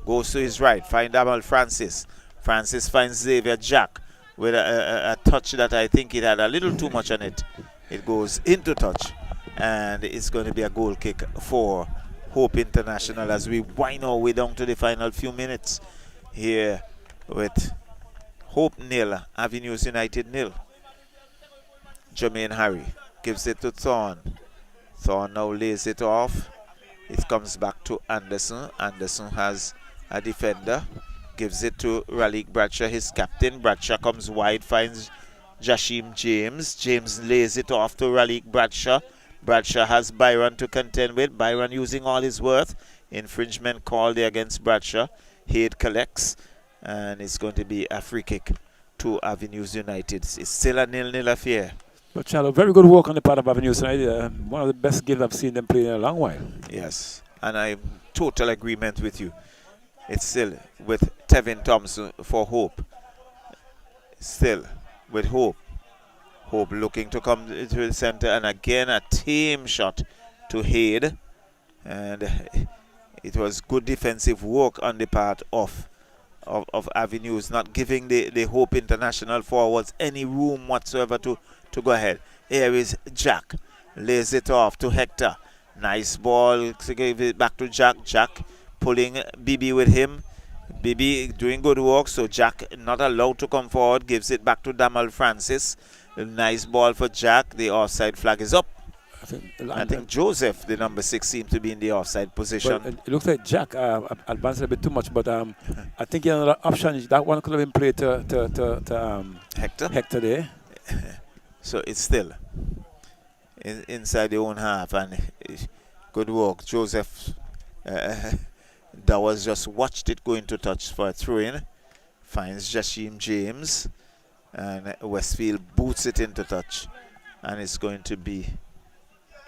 goes to his right, find Damal Francis. Francis finds Xavier Jack with a touch that I think it had a little too much on it. It goes into touch, and it's going to be a goal kick for Hope International as we wind our way down to the final few minutes here with Hope 0, Avenues United 0. Jermaine Harry gives it to Thorn. Thorn now lays it off. It comes back to Anderson. Anderson has a defender. Gives it to Raleigh Bradshaw, his captain. Bradshaw comes wide, finds Jashim James. James lays it off to Raleigh Bradshaw. Bradshaw has Byron to contend with. Byron using all his worth. Infringement called there against Bradshaw. Haight collects, and it's going to be a free kick to Avenues United. It's still a 0-0 affair. But Charlo, very good work on the part of Avenues United. One of the best games I've seen them play in a long while. Yes, and I'm total agreement with you. It's still with Tevin Thompson for Hope. Still with Hope. Hope looking to come to the center, and again a tame shot to Haight. And it was good defensive work on the part of Avenues, not giving the Hope International forwards any room whatsoever to go ahead. Here is Jack. Lays it off to Hector. Nice ball to give it back to Jack. Jack pulling Bibi with him. Bibi doing good work, so Jack not allowed to come forward. Gives it back to Damal Francis. A nice ball for Jack. The offside flag is up. I think Joseph, the number 6, seems to be in the offside position. It looks like Jack advanced a bit too much, but I think another option, that one could have been played to Hector there. So it's still inside the own half, and good work. Joseph Dowers just watched it go into touch for a throw-in. Finds Jashim James. And Westfield boots it into touch. And it's going to be...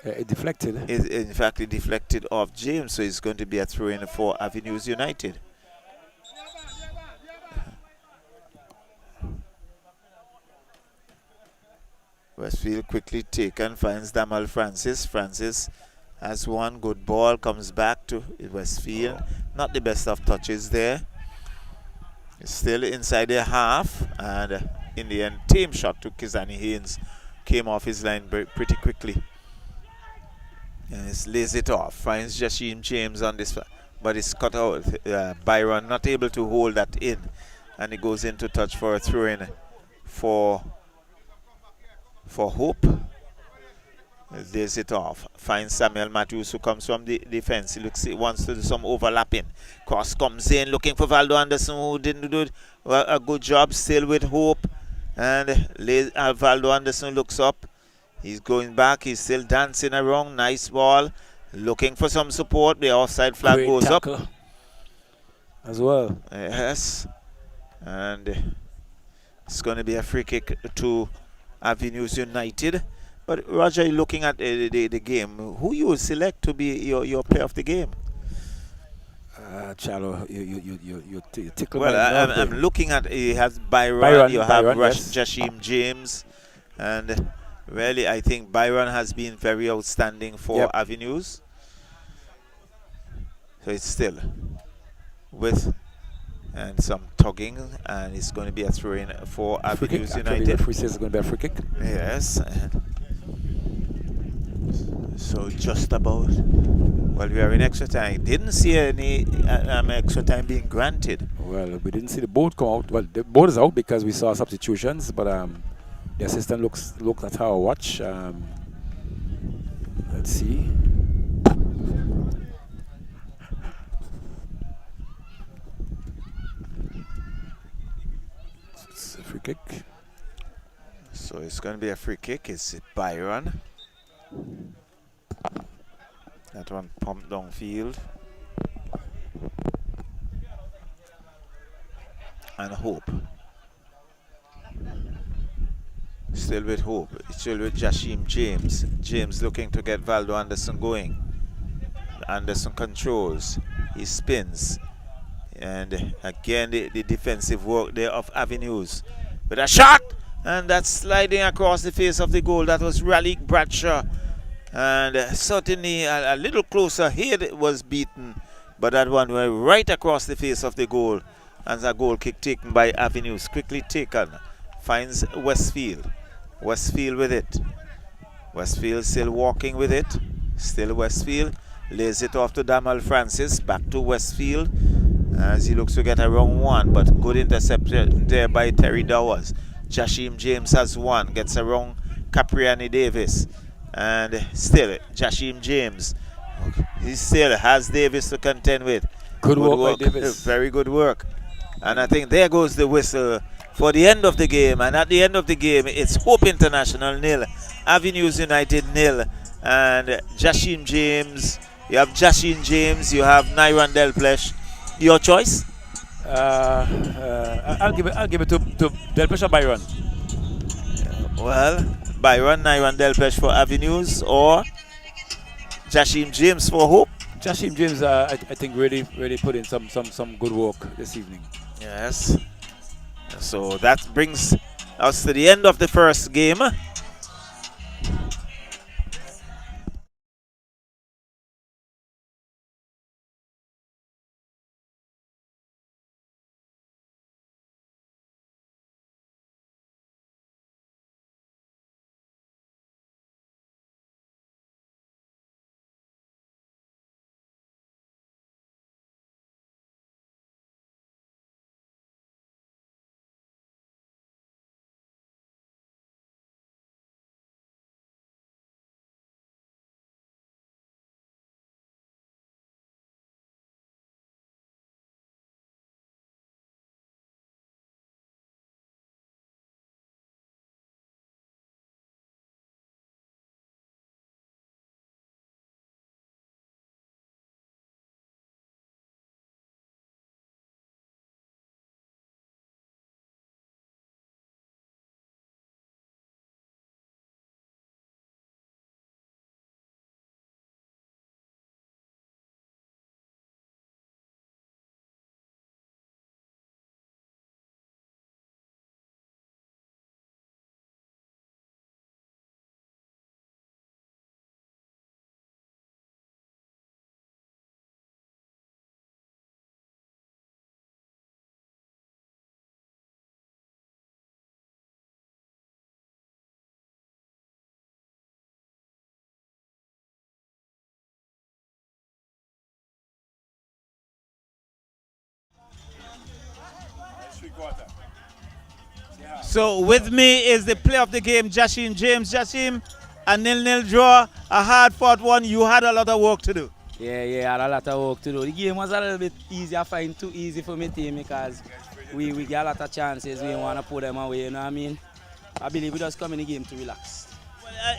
It deflected. In fact, it deflected off James, so it's going to be a throw-in for Avenues United. Westfield quickly taken, finds Damal Francis. Francis has one good ball, comes back to Westfield. Not the best of touches there. It's still inside their half, and in the end, tame shot to Kizani Haynes came off his line pretty quickly. And it lays it off, finds Jashim James on this, but it's cut out. Byron not able to hold that in, and it goes into touch for a throw-in for Hope. Lays it off, finds Samuel Matthews, who comes from the defense. He wants to do some overlapping. Cross comes in, looking for Valdo Anderson, who didn't do a good job. Still with Hope, and Valdo Anderson looks up. He's going back. He's still dancing around. Nice ball. Looking for some support. The offside flag Great goes tackle up as well. Yes, and it's going to be a free kick to Avenues United. But Roger, looking at the game, who you will select to be your player of the game? Chalo, you tickle well, my I'm looking at, you have Byron, you have yes. Jashim James, and really I think Byron has been very outstanding for Avenues. So it's still with and some tugging, and it's going to be a throw-in for Avenues United. The referee says it's going to be a free kick. Yes. So just about, well, we are in extra time. Didn't see any extra time being granted. Well, we didn't see the board come out. Well, the board is out because we saw substitutions, but the assistant looked at our watch. Let's see. It's a free kick. So it's going to be a free kick. It's Byron. That one pumped downfield. And Hope. Still with Hope. Still with Jashim James. James looking to get Valdo Anderson going. Anderson controls. He spins. And again the defensive work there of Avenues. With a shot! And that's sliding across the face of the goal. That was Raleigh Bradshaw. And certainly a little closer here it was beaten. But that one went right across the face of the goal. And a goal kick taken by Avenues. Quickly taken. Finds Westfield. Westfield with it. Westfield still walking with it. Still Westfield. Lays it off to Damal Francis. Back to Westfield. As he looks to get a wrong one. But good interception there by Terry Dowers. Jashim James has one. Gets a wrong Capriani Davis. And still Jashim James. He still has Davis to contend with. Good work by Davis. Very good work. And I think there goes the whistle for the end of the game. And at the end of the game, it's Hope International 0, Avenues United 0. And Jashim James, you have Jashim James, you have Nyron Delplesh. Your choice? I'll give it to Delplesh or Byron. Well, Byron, Nyron Delplesh for Avenues, or Jashim James for Hope. Jashim James, I think really put in some good work this evening. Yes. So that brings us to the end of the first game. So with me is the player of the game, Jashim James. Jashim, a 0-0 draw, a hard-fought one. You had a lot of work to do. Yeah, I had a lot of work to do. The game was a little bit easier, I find too easy for my team because we get a lot of chances. We want to put them away, you know what I mean? I believe we just come in the game to relax.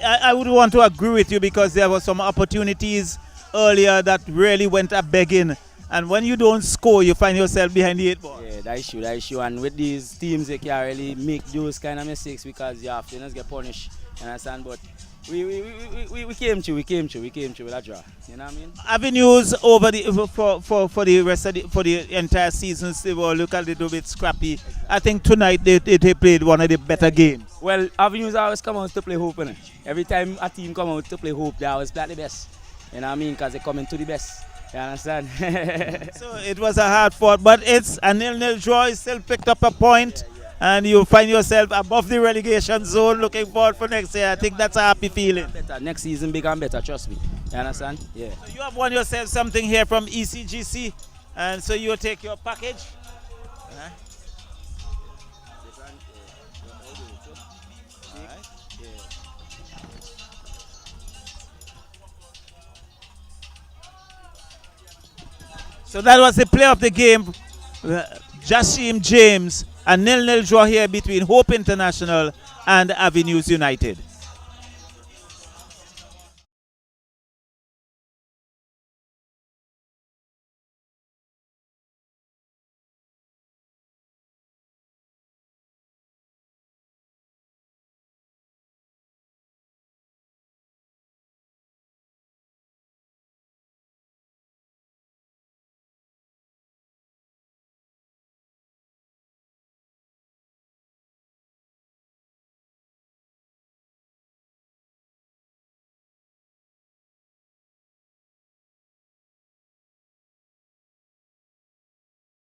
I would want to agree with you because there were some opportunities earlier that really went a begging. And when you don't score, you find yourself behind the 8 ball. Yeah, that's issue. And with these teams, they can't really make those kind of mistakes because you have to just get punished. You understand? But we came through with a draw. You know what I mean? Avenues over the for the rest of for the entire season they will look a little bit scrappy. I think tonight they played one of the better games. Well, Avenues always come out to play hope, innit? Every time a team come out to play hope, they always play the best. You know what I mean? Because they come into the best. You understand? So it was a hard fought, but it's a 0-0 draw. You still picked up a point, and you find yourself above the relegation zone. Looking forward for next year. I think that's a happy feeling. Better. Next season, bigger and better. Trust me. You understand? Yeah. So you have won yourself something here from ECGC, and so you take your package. So that was the play of the game. Jashim James, a 0-0 draw here between Hope International and Avenues United.